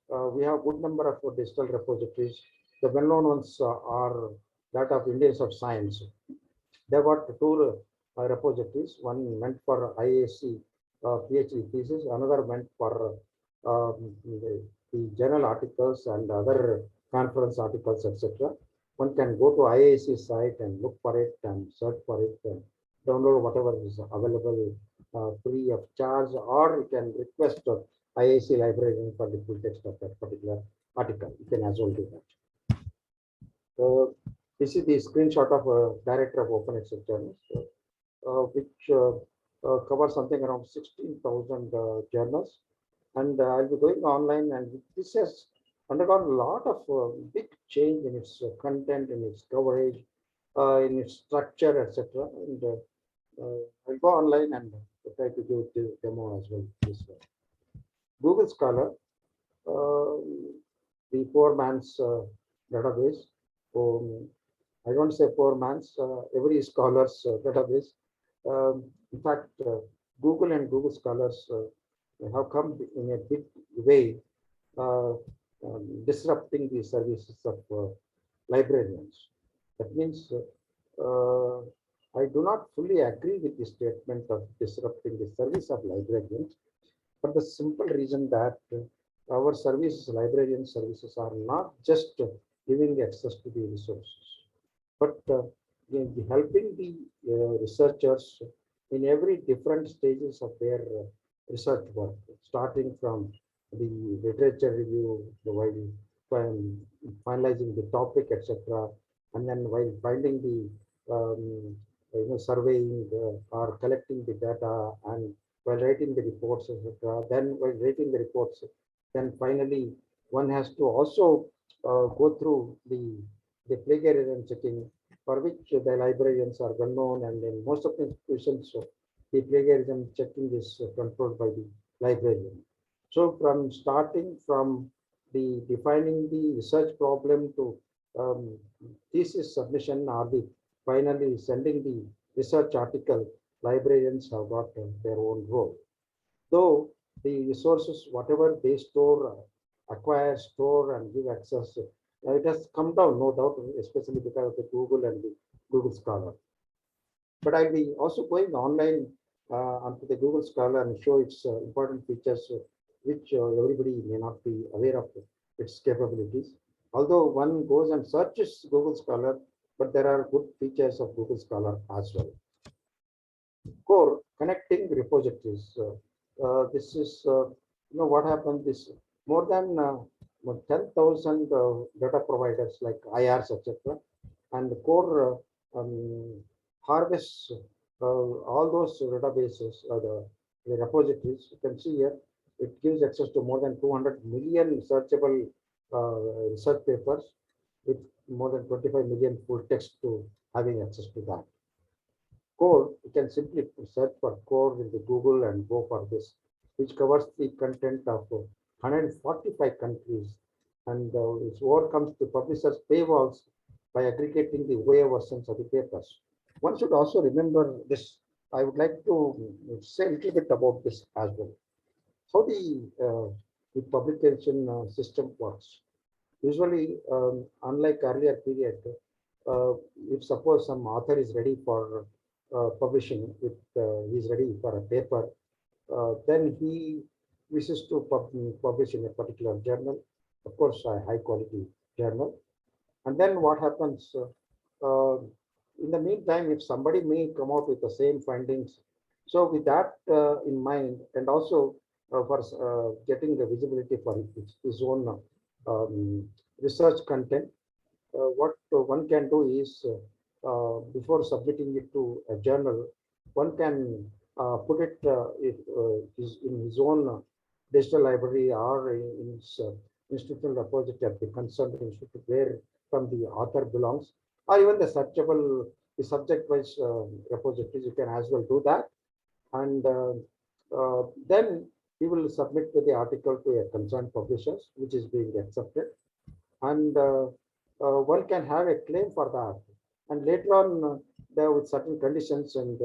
we have good number of digital repositories. The well-known ones are that of Indians of Science. They got two repositories. One meant for IAC PhD thesis, another meant for the journal articles and other conference articles, etc. One can go to IAC site and look for it and search for it and download whatever is available free of charge, or you can request IAC librarian for the full text of that particular article. You can as well do that. So this is the screenshot of Director of Open Access Journals, which covers something around 16,000 journals. And I'll be going online, and this has undergone a lot of big change in its content, in its coverage, in its structure, etc. And I'll go online and try to do the demo as well this way. Google Scholar, the poor man's database. I don't say poor man's, every scholar's database. In fact, Google and Google Scholars have come in a big way, disrupting the services of librarians. That means I do not fully agree with the statement of disrupting the service of librarians, for the simple reason that our services, librarian services, are not just giving access to the resources, but helping the researchers in every different stages of their research work, starting from the literature review, while finalizing the topic, etc., and then while finding the surveying or collecting the data, and while writing the reports, etc. Then while writing the reports, then finally one has to also go through the plagiarism checking, for which the librarians are well known, and in most of the institutions, the plagiarism checking is controlled by the librarian. So from starting from the defining the research problem to thesis submission, or the finally sending the research article, librarians have got their own role. Though the resources, whatever they store, acquire, store, and give access, it has come down, no doubt, especially because of the Google and the Google Scholar. But I'll be also going online onto the Google Scholar and show its important features, which everybody may not be aware of its capabilities. Although one goes and searches Google Scholar, but there are good features of Google Scholar as well. Core connecting repositories. This is, what happened. This more than 10,000 data providers like IRs, etc., and core harvests all those databases, the repositories. You can see here, it gives access to more than 200 million searchable research papers with more than 25 million full text to having access to that. Core, you can simply search for core in the Google and go for this, which covers the content of 145 countries and it overcomes the publishers' paywalls by aggregating the OA versions of the papers. One should also remember this. I would like to say a little bit about this as well. How the publication system works. Usually, unlike earlier period, if suppose some author is ready for publishing, if he's ready for a paper, then he wishes to publish in a particular journal, of course, a high quality journal. And then what happens? In the meantime, if somebody may come out with the same findings, so with that in mind, and also for getting the visibility for his own research content, what one can do is before submitting it to a journal, one can put it in his own digital library or in his institutional repository of the concerned institute where from the author belongs, or even the searchable, the subject-wise repositories. You can as well do that, and then he will submit the article to a concerned publishers, which is being accepted, and one can have a claim for that. And later on, there with certain conditions and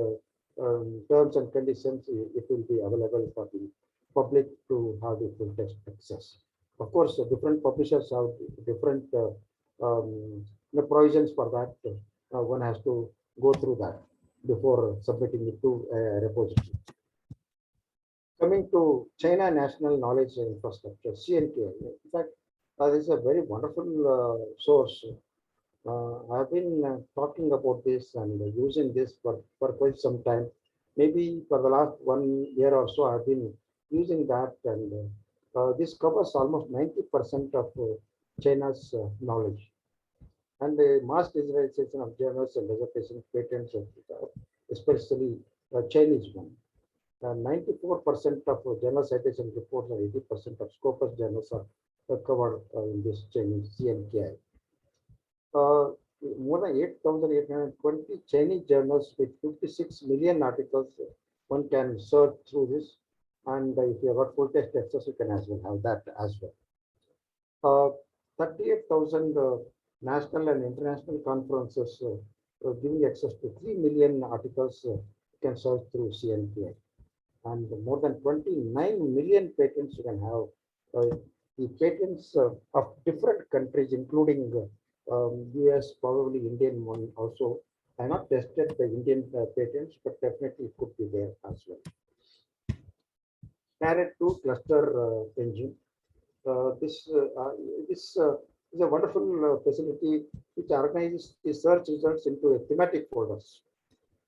terms and conditions, it will be available for the public to have the full text access. Of course, different publishers have different provisions for that. One has to go through that before submitting it to a repository. Coming to China National Knowledge Infrastructure, CNK. In fact, this is a very wonderful source. I've been talking about this and using this for quite some time. Maybe for the last 1 year or so, I've been using that, and this covers almost 90% of China's knowledge. And the mass digitalization of journals and dissertation patents, especially Chinese one. 94% of journal citation reports and 80% of Scopus journals are covered in this Chinese CNKI. More than 8,820 Chinese journals with 56 million articles. One can search through this, and if you have got full text access, you can as well have that as well. 38,000 national and international conferences giving access to 3 million articles. You can search through CNPI, and more than 29 million patents you can have. The patents of different countries, including US, probably Indian one also. I not tested the Indian patents, but definitely it could be there as well. Parrot 2 cluster engine. This is a wonderful facility which organizes the search results into a thematic folders.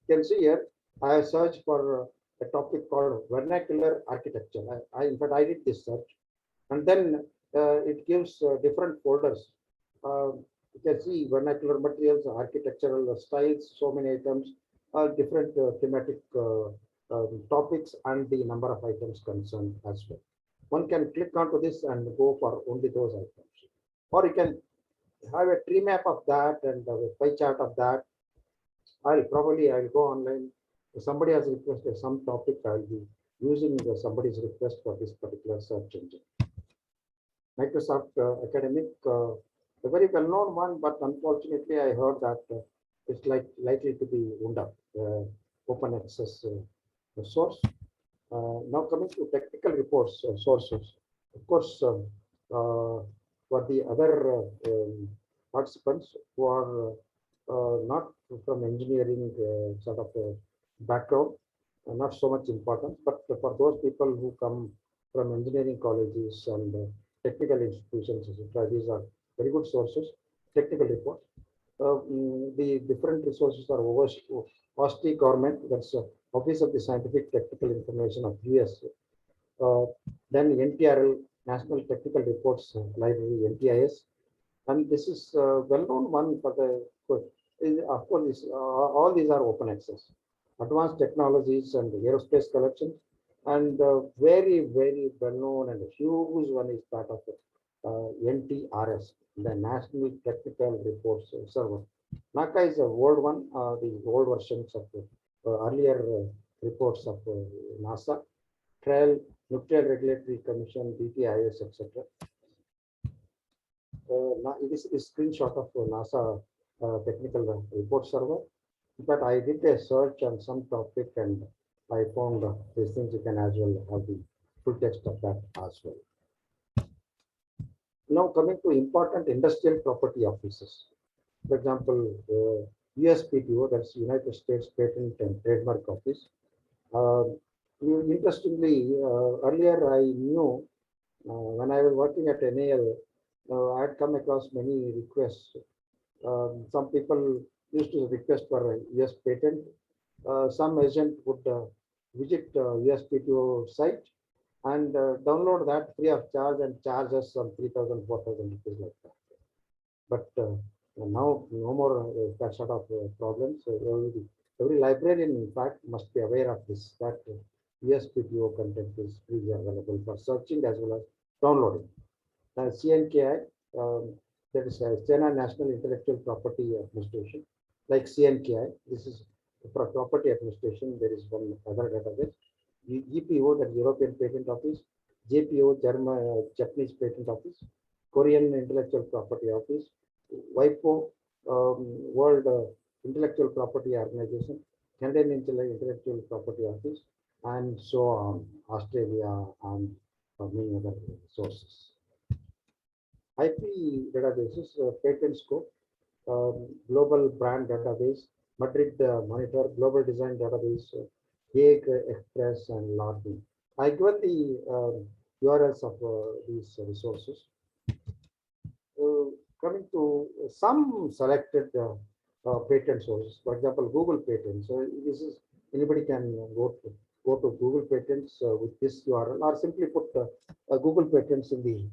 You can see here, I have searched for a topic called vernacular architecture. In fact, I did this search, and then it gives different folders. You can see vernacular materials, architectural styles, so many items, different thematic topics, and the number of items concerned as well. One can click onto this and go for only those items, or you can have a tree map of that and a pie chart of that. I'll go online. If somebody has requested some topic, I'll be using somebody's request for this particular search engine. Microsoft Academic, a very well-known one, but unfortunately, I heard that it's likely to be wound up. open access source. Now coming to technical reports sources, of course, for the other participants who are not from engineering sort of background, not so much important, but for those people who come from engineering colleges and technical institutions, etc., these are very good sources, technical reports. The different resources are OST government, that's Office of the Scientific Technical Information of US. Uh, then NTRL, National Technical Reports Library, NTIS, and this is well known one for the, of course, all these are open access. Advanced technologies and aerospace collection, and very, very well known and a huge one is that of NTRS, the National Technical Reports Server. NACA is a old one, the old versions of earlier reports of NASA, TRAIL, Nuclear Regulatory Commission, BPIS, etc. It is a screenshot of NASA technical report server. But I did a search on some topic and I found these things. You can as well have the full text of that as well. Now coming to important industrial property offices. For example, USPTO, that's United States Patent and Trademark Office. Interestingly, earlier I knew when I was working at NAL, I had come across many requests. Some people used to request for a US patent. Some agent would visit USPTO site and download that free of charge and charge us some 3,000, 4,000 rupees like that. But now no more that sort of problems. So every librarian, in fact, must be aware of this, that USPTO content is freely available for searching as well as downloading. CNKI, that is China National Intellectual Property Administration, like CNKI. This is for property administration. There is one other database. EPO, that European Patent Office. JPO, Japanese Patent Office. Korean Intellectual Property Office. WIPO, World Intellectual Property Organization. Canadian Intellectual Property Office, and so on. Australia and many other sources. IP databases, PatentScope, Global Brand Database, Madrid Monitor, Global Design Database, Hague Express, and Login. I given the URLs of these resources. Coming to some selected patent sources, for example, Google Patents. So this is, anybody can go to Google Patents with this URL, or simply put Google Patents in the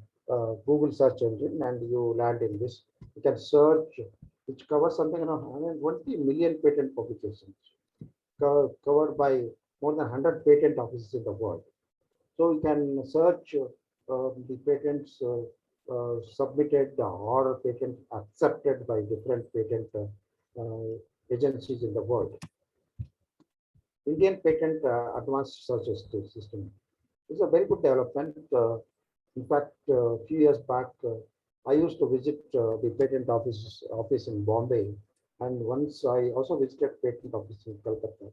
Google search engine and you land in this. You can search, which covers something around 120 million patent publications covered by more than 100 patent offices in the world. So you can search the patents submitted or patent accepted by different patent agencies in the world. Indian Patent Advanced Search System is a very good development. In fact, a few years back, I used to visit the patent office in Bombay, and once I also visited patent office in Calcutta.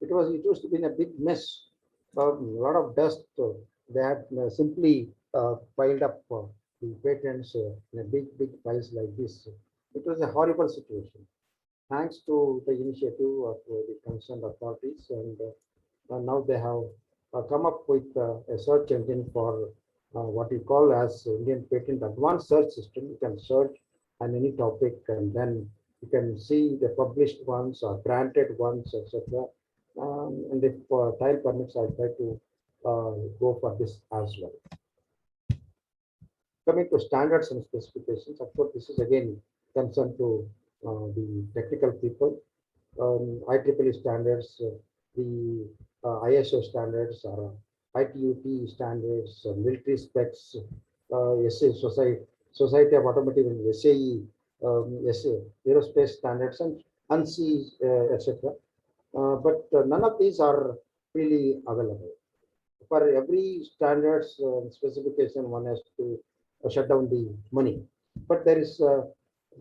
It used to be in a big mess, a lot of dust. They had simply piled up the patents in a big piles like this. It was a horrible situation. Thanks to the initiative of the concerned authorities, and now they have come up with a search engine for what we call as Indian Patent Advanced Search System. You can search on any topic, and then you can see the published ones or granted ones, etc. And if time permits, I'll try to go for this as well. Coming to standards and specifications, of course, this is again concerned to the technical people. IEEE standards, the ISO standards, or ITUT standards, military specs, Society of Automotive and SAE, aerospace standards, and ANSI, etc. But none of these are freely available. For every standards specification, one has to shut down the money. But there is a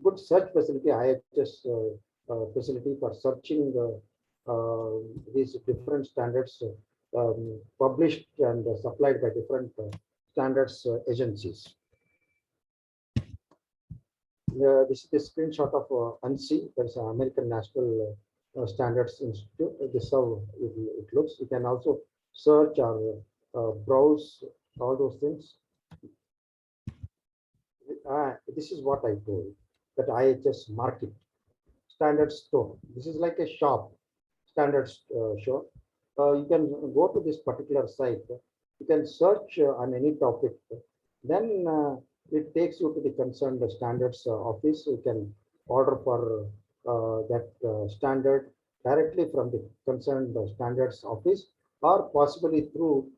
good search facility, IHS facility for searching these different standards published and supplied by different standards agencies. This is the screenshot of ANSI, that is American National Standards Institute. This is how it looks. You can also search or browse all those things. This is what I told, that IHS market standard store. This is like a shop, standard shop. You can go to this particular site. You can search on any topic. Then it takes you to the concerned standards office. You can order for that standard directly from the concerned standards office, or possibly through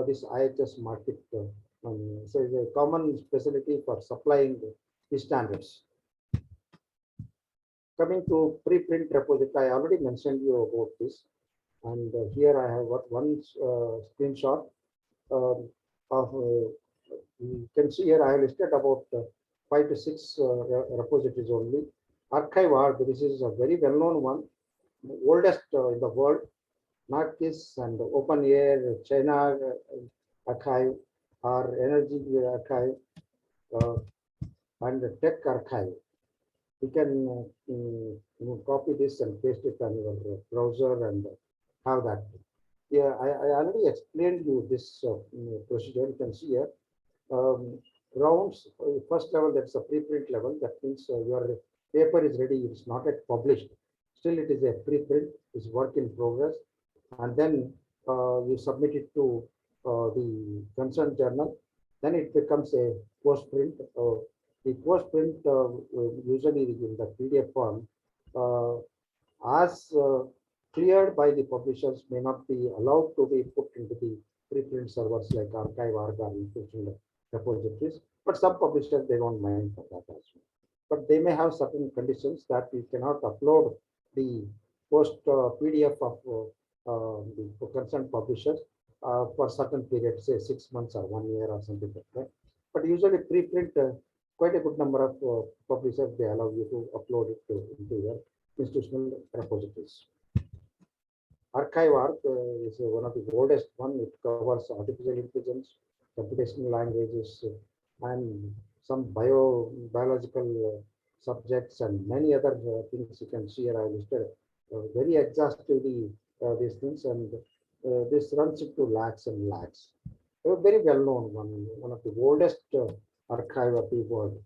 this IHS market. So it's a common facility for supplying the standards. Coming to preprint repository, I already mentioned you about this, and here I have got one screenshot of. You can see here I have listed about 5 to 6 repositories only. ArchiveOrg, this is a very well-known one, the oldest in the world. NARCIS and OpenAir, China Archive, or Energy Archive, and the Tech Archive. You can copy this and paste it on your browser and have that. Yeah, I already explained you this procedure. You can see here. Rounds, first level, that's a preprint level. That means your paper is ready. It's not yet published. Still, it is a preprint. It's work in progress. And then you submit it to the concerned journal. Then it becomes a postprint. The postprint usually in the PDF form, as cleared by the publishers, may not be allowed to be put into the preprint servers like ArchiveOrg or institutional repositories. But some publishers, they don't mind for that as well. But they may have certain conditions that you cannot upload the post PDF of the concerned publishers for certain periods, say 6 months or 1 year or something like that. But usually preprint, quite a good number of publishers, they allow you to upload it into your institutional repositories. ArchiveOrg is one of the oldest one. It covers artificial intelligence, computational languages, and some biological subjects and many other things. You can see here I listed very exhaustively these things, and this runs into lakhs and lakhs. A very well-known one of the oldest archive of the world.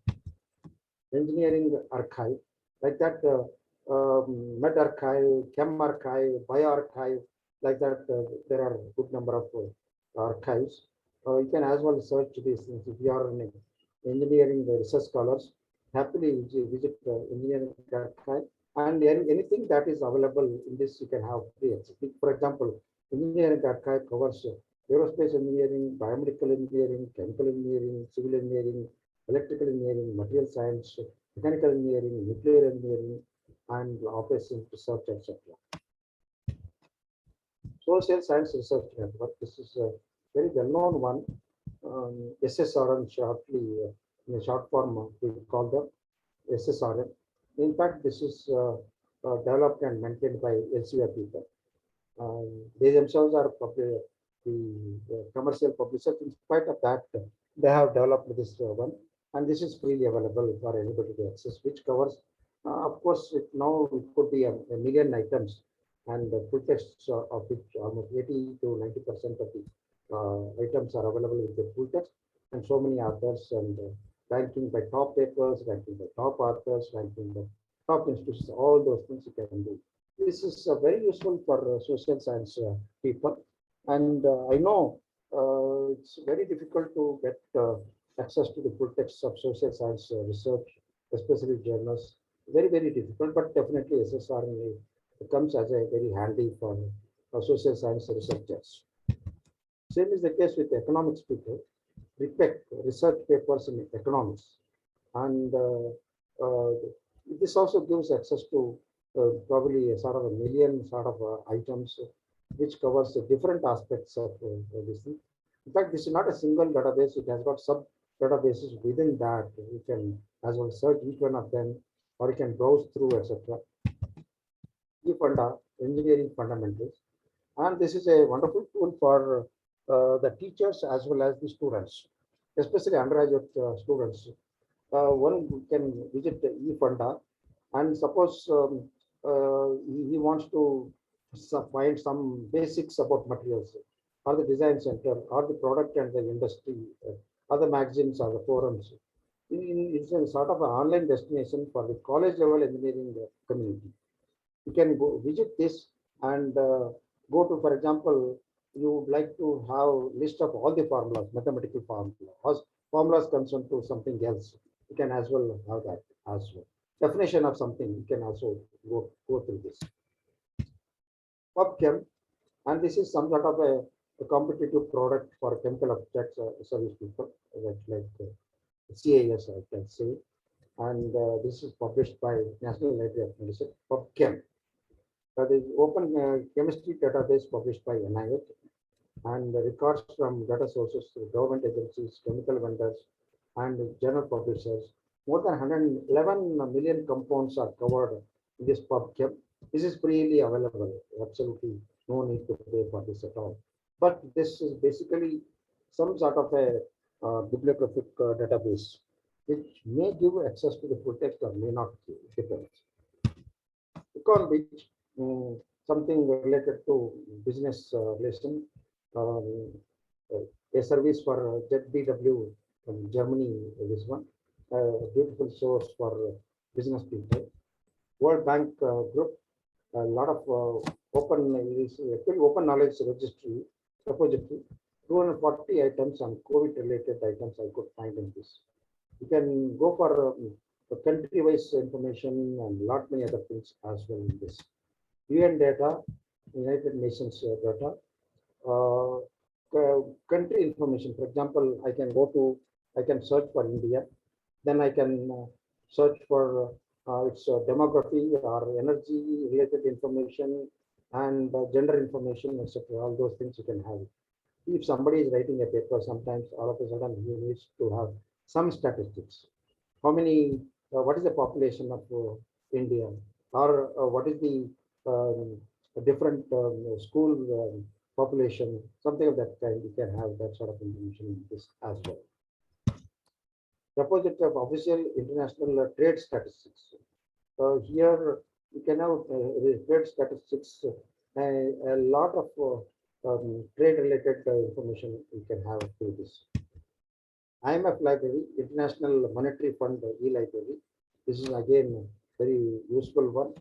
Engineering archive, like that. Med archive, Chem archive, bioarchive, like that. There are a good number of archives. You can as well search these things. If you are an engineering research scholars, happily visit engineering archive, and anything that is available in this you can have free access. For example, engineering archive covers aerospace engineering, biomedical engineering, chemical engineering, civil engineering, electrical engineering, material science, mechanical engineering, nuclear engineering, and operations research, etc. Social Science Research Network. This is a very well-known one. SSRN shortly, in a short form, we call them SSRN. In fact, this is developed and maintained by Elsevier people. They themselves are the commercial publishers. In spite of that, they have developed this one, and this is freely available for anybody to access, which covers. Of course, now it could be a million items, and the full text of which almost 80 to 90% of the items are available with the full text, and so many others, and ranking by top papers, ranking by top authors, ranking by top institutions, all those things you can do. This is very useful for social science people, and I know it's very difficult to get access to the full text of social science research, especially journals. Very, very difficult, but definitely SSRN comes as a very handy for social science researchers. Same is the case with economics people. REPEC, research papers in economics, and this also gives access to probably a sort of a million sort of items, which covers different aspects of this thing. In fact, this is not a single database. It has got sub databases within that. You can as well search each one of them, or you can browse through, etc. eFunda, Engineering Fundamentals. And this is a wonderful tool for the teachers as well as the students, especially undergraduate students. One can visit the eFunda and suppose he wants to find some basics about materials or the design center or the product and the industry, other magazines or the forums. It's a sort of an online destination for the college level engineering community. You can go visit this and go to, for example, you would like to have list of all the formulas, mathematical formulas. Formulas concerned to something else. You can as well have that as well. Definition of something, you can also go through this. PubChem, and this is some sort of a competitive product for chemical objects service people, like CAS, I can say. And this is published by National Library of Medicine, PubChem. That is open chemistry database published by NIH, and the records from data sources through government agencies, chemical vendors, and journal publishers. More than 111 million compounds are covered in this PubChem. This is freely available. Absolutely no need to pay for this at all. But this is basically some sort of a bibliographic database, which may give access to the full text or may not give. It depends. Econ which something related to business relation, um, a service for ZBW from Germany, this one, beautiful source for business people. World Bank Group, a lot of open, actually open knowledge registry, repository, 240 items on COVID related items I could find in this. You can go for country-wise information and lot many other things as well in this. UN data, United Nations data, country information. For example, I can search for India, then I can search for its demography or energy related information and gender information, etc. All those things you can have. If somebody is writing a paper, sometimes all of a sudden he needs to have some statistics. How many, what is the population of India, or what is the um, different school population, something of that kind. You can have that sort of information in this as well. Repository of official international trade statistics. Here you can have trade statistics, a lot of trade related information you can have through this. IMF Library, International Monetary Fund e-library. This is again very useful one.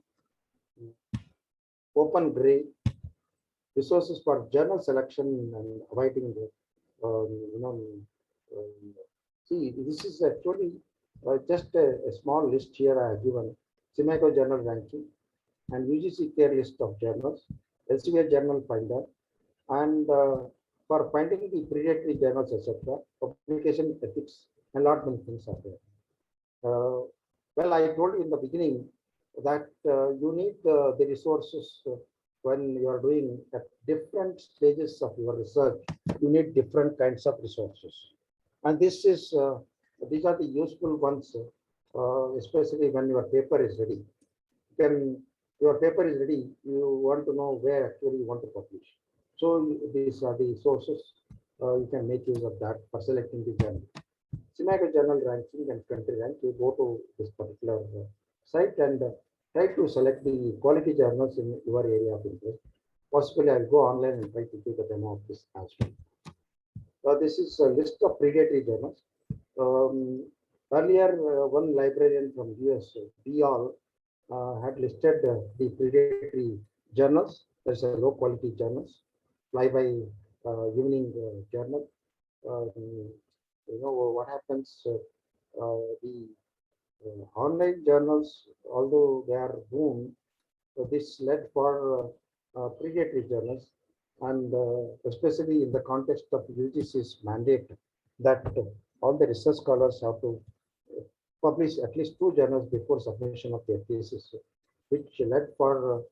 Open Gray, resources for journal selection and avoiding the, you know, see, this is actually just a small list here I have given. SIMACO journal ranking and UGC care list of journals, Elsevier journal finder, and for finding the predatory journals, etc., publication ethics, and lot many things are there. Well, I told you in the beginning that you need the resources when you are doing at different stages of your research. You need different kinds of resources, and this is these are the useful ones, especially when your paper is ready. When your paper is ready, you want to know where actually you want to publish. So these are the sources. You can make use of that for selecting the journal. SIMACO journal ranking and country rank. You go to this particular site and try to select the quality journals in your area of interest. Possibly, I'll go online and try to do the demo of this as well. This is a list of predatory journals. Earlier, one librarian from US, Bial, had listed the predatory journals. There's a low quality journals, flyby evening journal. You know what happens? The online journals, although they are boom, this led for predatory journals, and especially in the context of UGC's mandate that all the research scholars have to publish at least 2 journals before submission of their thesis, which led for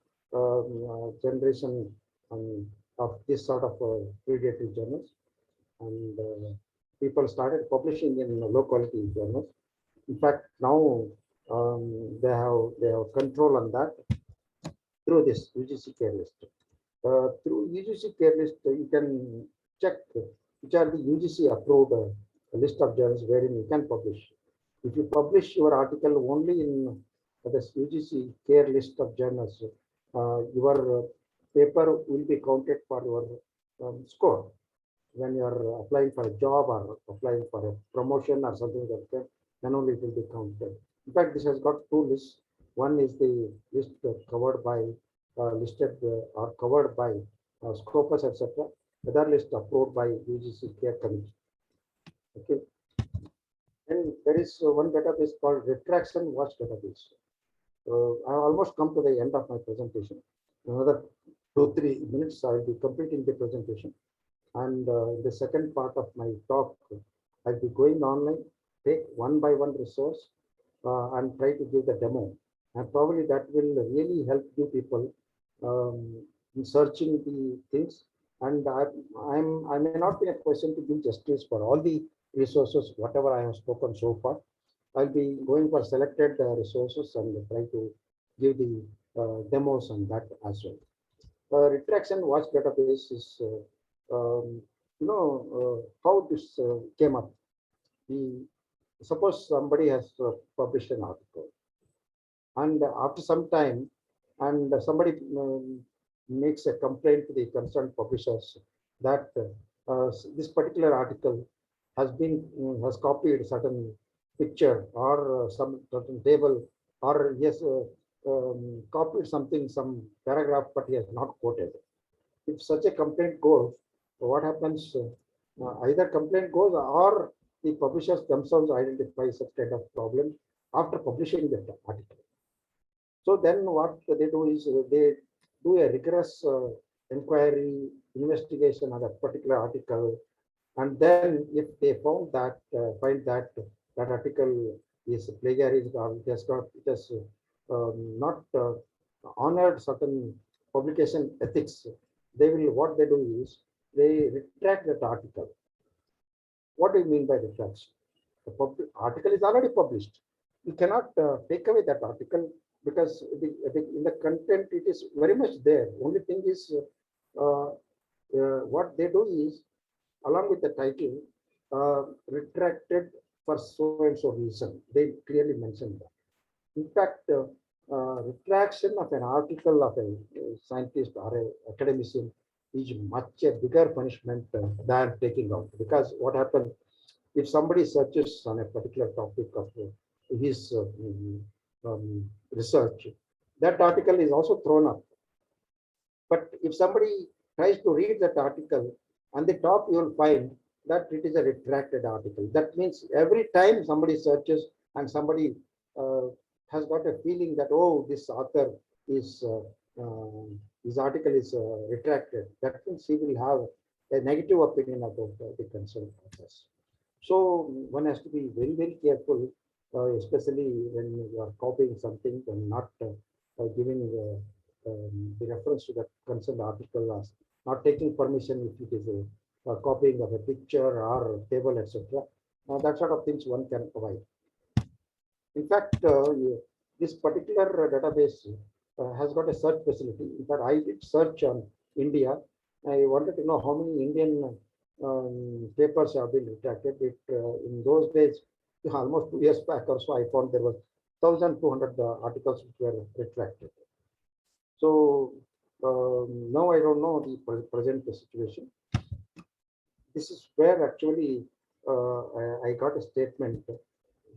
generation of this sort of predatory journals, and people started publishing in low quality journals. In fact, now they have control on that. through this UGC care list. Through UGC care list, you can check which are the UGC approved list of journals wherein you can publish. If you publish your article only in this UGC care list of journals, your paper will be counted for your score when you are applying for a job or applying for a promotion or something like that. Then only it will be counted. In fact, this has got two lists. One is the list covered by listed or covered by Scopus, etc. Other list approved by UGC Care Committee. Okay. And there is one database called Retraction Watch database. I almost come to the end of my presentation. Another 2-3 minutes, I will be completing the presentation. And the second part of my talk, I'll be going online, take one by one resource, and try to give the demo. And probably that will really help you people in searching the things. And I may not be in a position to give justice for all the resources, whatever I have spoken so far. I'll be going for selected resources and try to give the demos on that as well. Retraction watch database is, how this came up. Suppose somebody has published an article, and after some time, and somebody makes a complaint to the concerned publishers that this particular article has copied certain picture or some certain table, or yes, copied something, some paragraph, but he has not quoted. If such a complaint goes, what happens? Either complaint goes or the publishers themselves identify such kind of problems after publishing that article. So then what they do is they do a rigorous inquiry, investigation on that particular article. And then if they find that that article is plagiarized or it has not honored certain publication ethics, what they do is they retract that article. What do you mean by retraction? The article is already published. You cannot take away that article because in the content it is very much there. Only thing is what they do is, along with the title, retracted for so and so reason. They clearly mention that. In fact, retraction of an article of a scientist or an academician is much a bigger punishment than taking out. Because what happens if somebody searches on a particular topic of his research, that article is also thrown up. But if somebody tries to read that article, on the top you will find that it is a retracted article. That means every time somebody searches and somebody has got a feeling that, oh, this author is his article is retracted, that means he will have a negative opinion about the concerned authors. So one has to be very, very careful, especially when you are copying something and not giving the reference to that concerned article, as not taking permission if it is a copying of a picture or a table, etc. That sort of things one can provide. In fact, this particular database has got a search facility. In fact, I did search on India. I wanted to know how many Indian papers have been retracted. In those days, almost 2 years back or so, I found there was 1,200 articles which were retracted. So now I don't know the present situation. This is where actually I got a statement.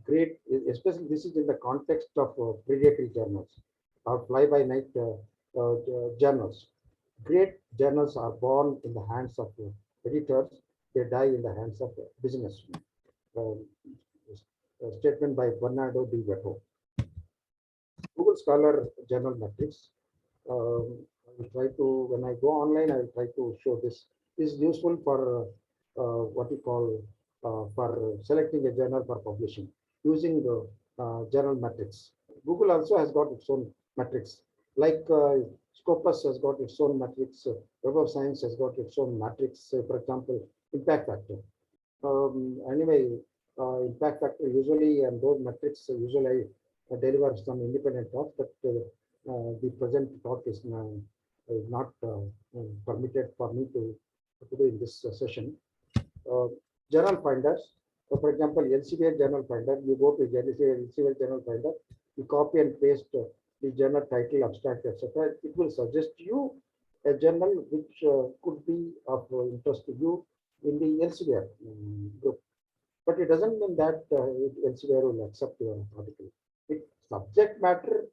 Great, especially this is in the context of predatory journals or fly-by-night journals. Great journals are born in the hands of editors. They die in the hands of businessmen. A statement by Bernardo Di Vecchio. Google Scholar Journal Metrics. I will try to, when I go online, I will try to show this. This is useful for what you call for selecting a journal for publishing using the journal metrics. Google also has got its own metrics, like Scopus has got its own metrics. Web of Science has got its own metrics. For example, impact factor. Anyway, impact factor usually, and those metrics usually deliver some independent thoughts, but the present talk is not permitted for me to do in this session. Journal finders. So for example, Elsevier journal finder, you go to Elsevier journal finder, you copy and paste the journal title, abstract, etc. It will suggest you a journal which could be of interest to you in the Elsevier group. But it doesn't mean that Elsevier will accept your article. It subject matter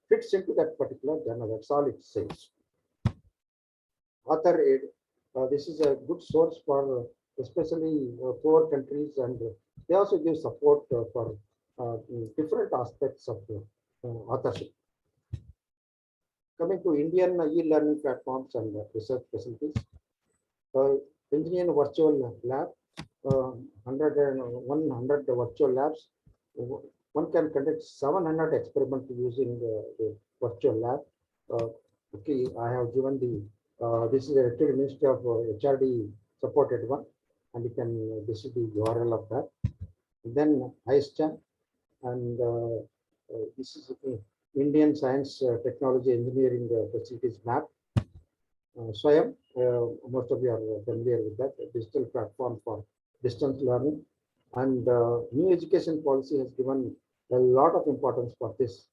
fits into that particular journal. That's all it says. Author aid. This is a good source for especially poor countries, and they also give support for different aspects of authorship. Coming to Indian e-learning platforms and research facilities, engineering virtual lab, 100 virtual labs. One can conduct 700 experiments using the virtual lab. Okay, I have given the this is actually Ministry of HRD supported one, and you can this is the URL of that. Then ISTEM, and this is Indian Science, Technology, Engineering Facilities Map. Swayam, most of you are familiar with that, a digital platform for distance learning. And new education policy has given a lot of importance for this.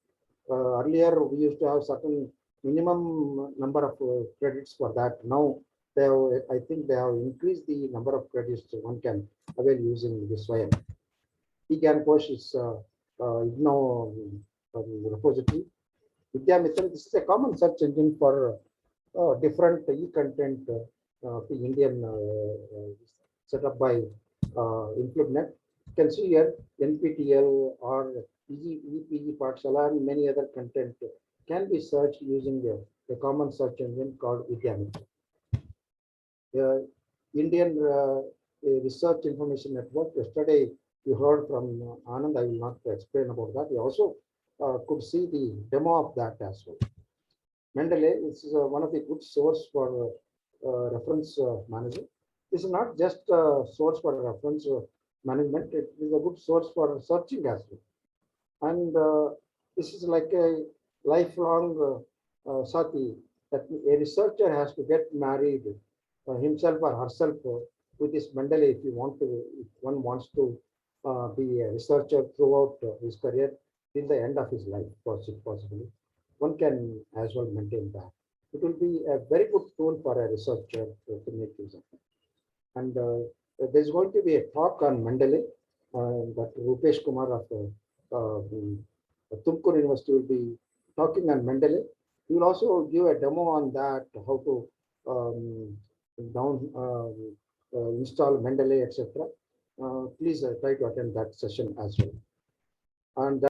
Earlier, we used to have certain minimum number of credits for that. Now, they have, I think they have increased the number of credits one can avail using this Swayam. eGyanKosh is now repository. Vidyamitra, this is a common search engine for different e-content Indian set up by IncludeNet. You can see here NPTEL or EPG Pathshala and many other content can be searched using a common search engine called Vidyamitra. Indian Research Information Network. Yesterday, you heard from Anand. I will not explain about that. We also could see the demo of that as well. Mendeley is one of the good source for reference management. This is not just a source for reference management. It is a good source for searching as well. And this is like a lifelong sati that a researcher has to get married himself or herself with this Mendeley if one wants to be a researcher throughout his career till the end of his life, possibly. One can as well maintain that. It will be a very good tool for a researcher to make use of it. And there's going to be a talk on Mendeley that Rupesh Kumar of Tumkur University will be talking on Mendeley. He will also give a demo on that, how to install Mendeley, etc. Please try to attend that session as well. And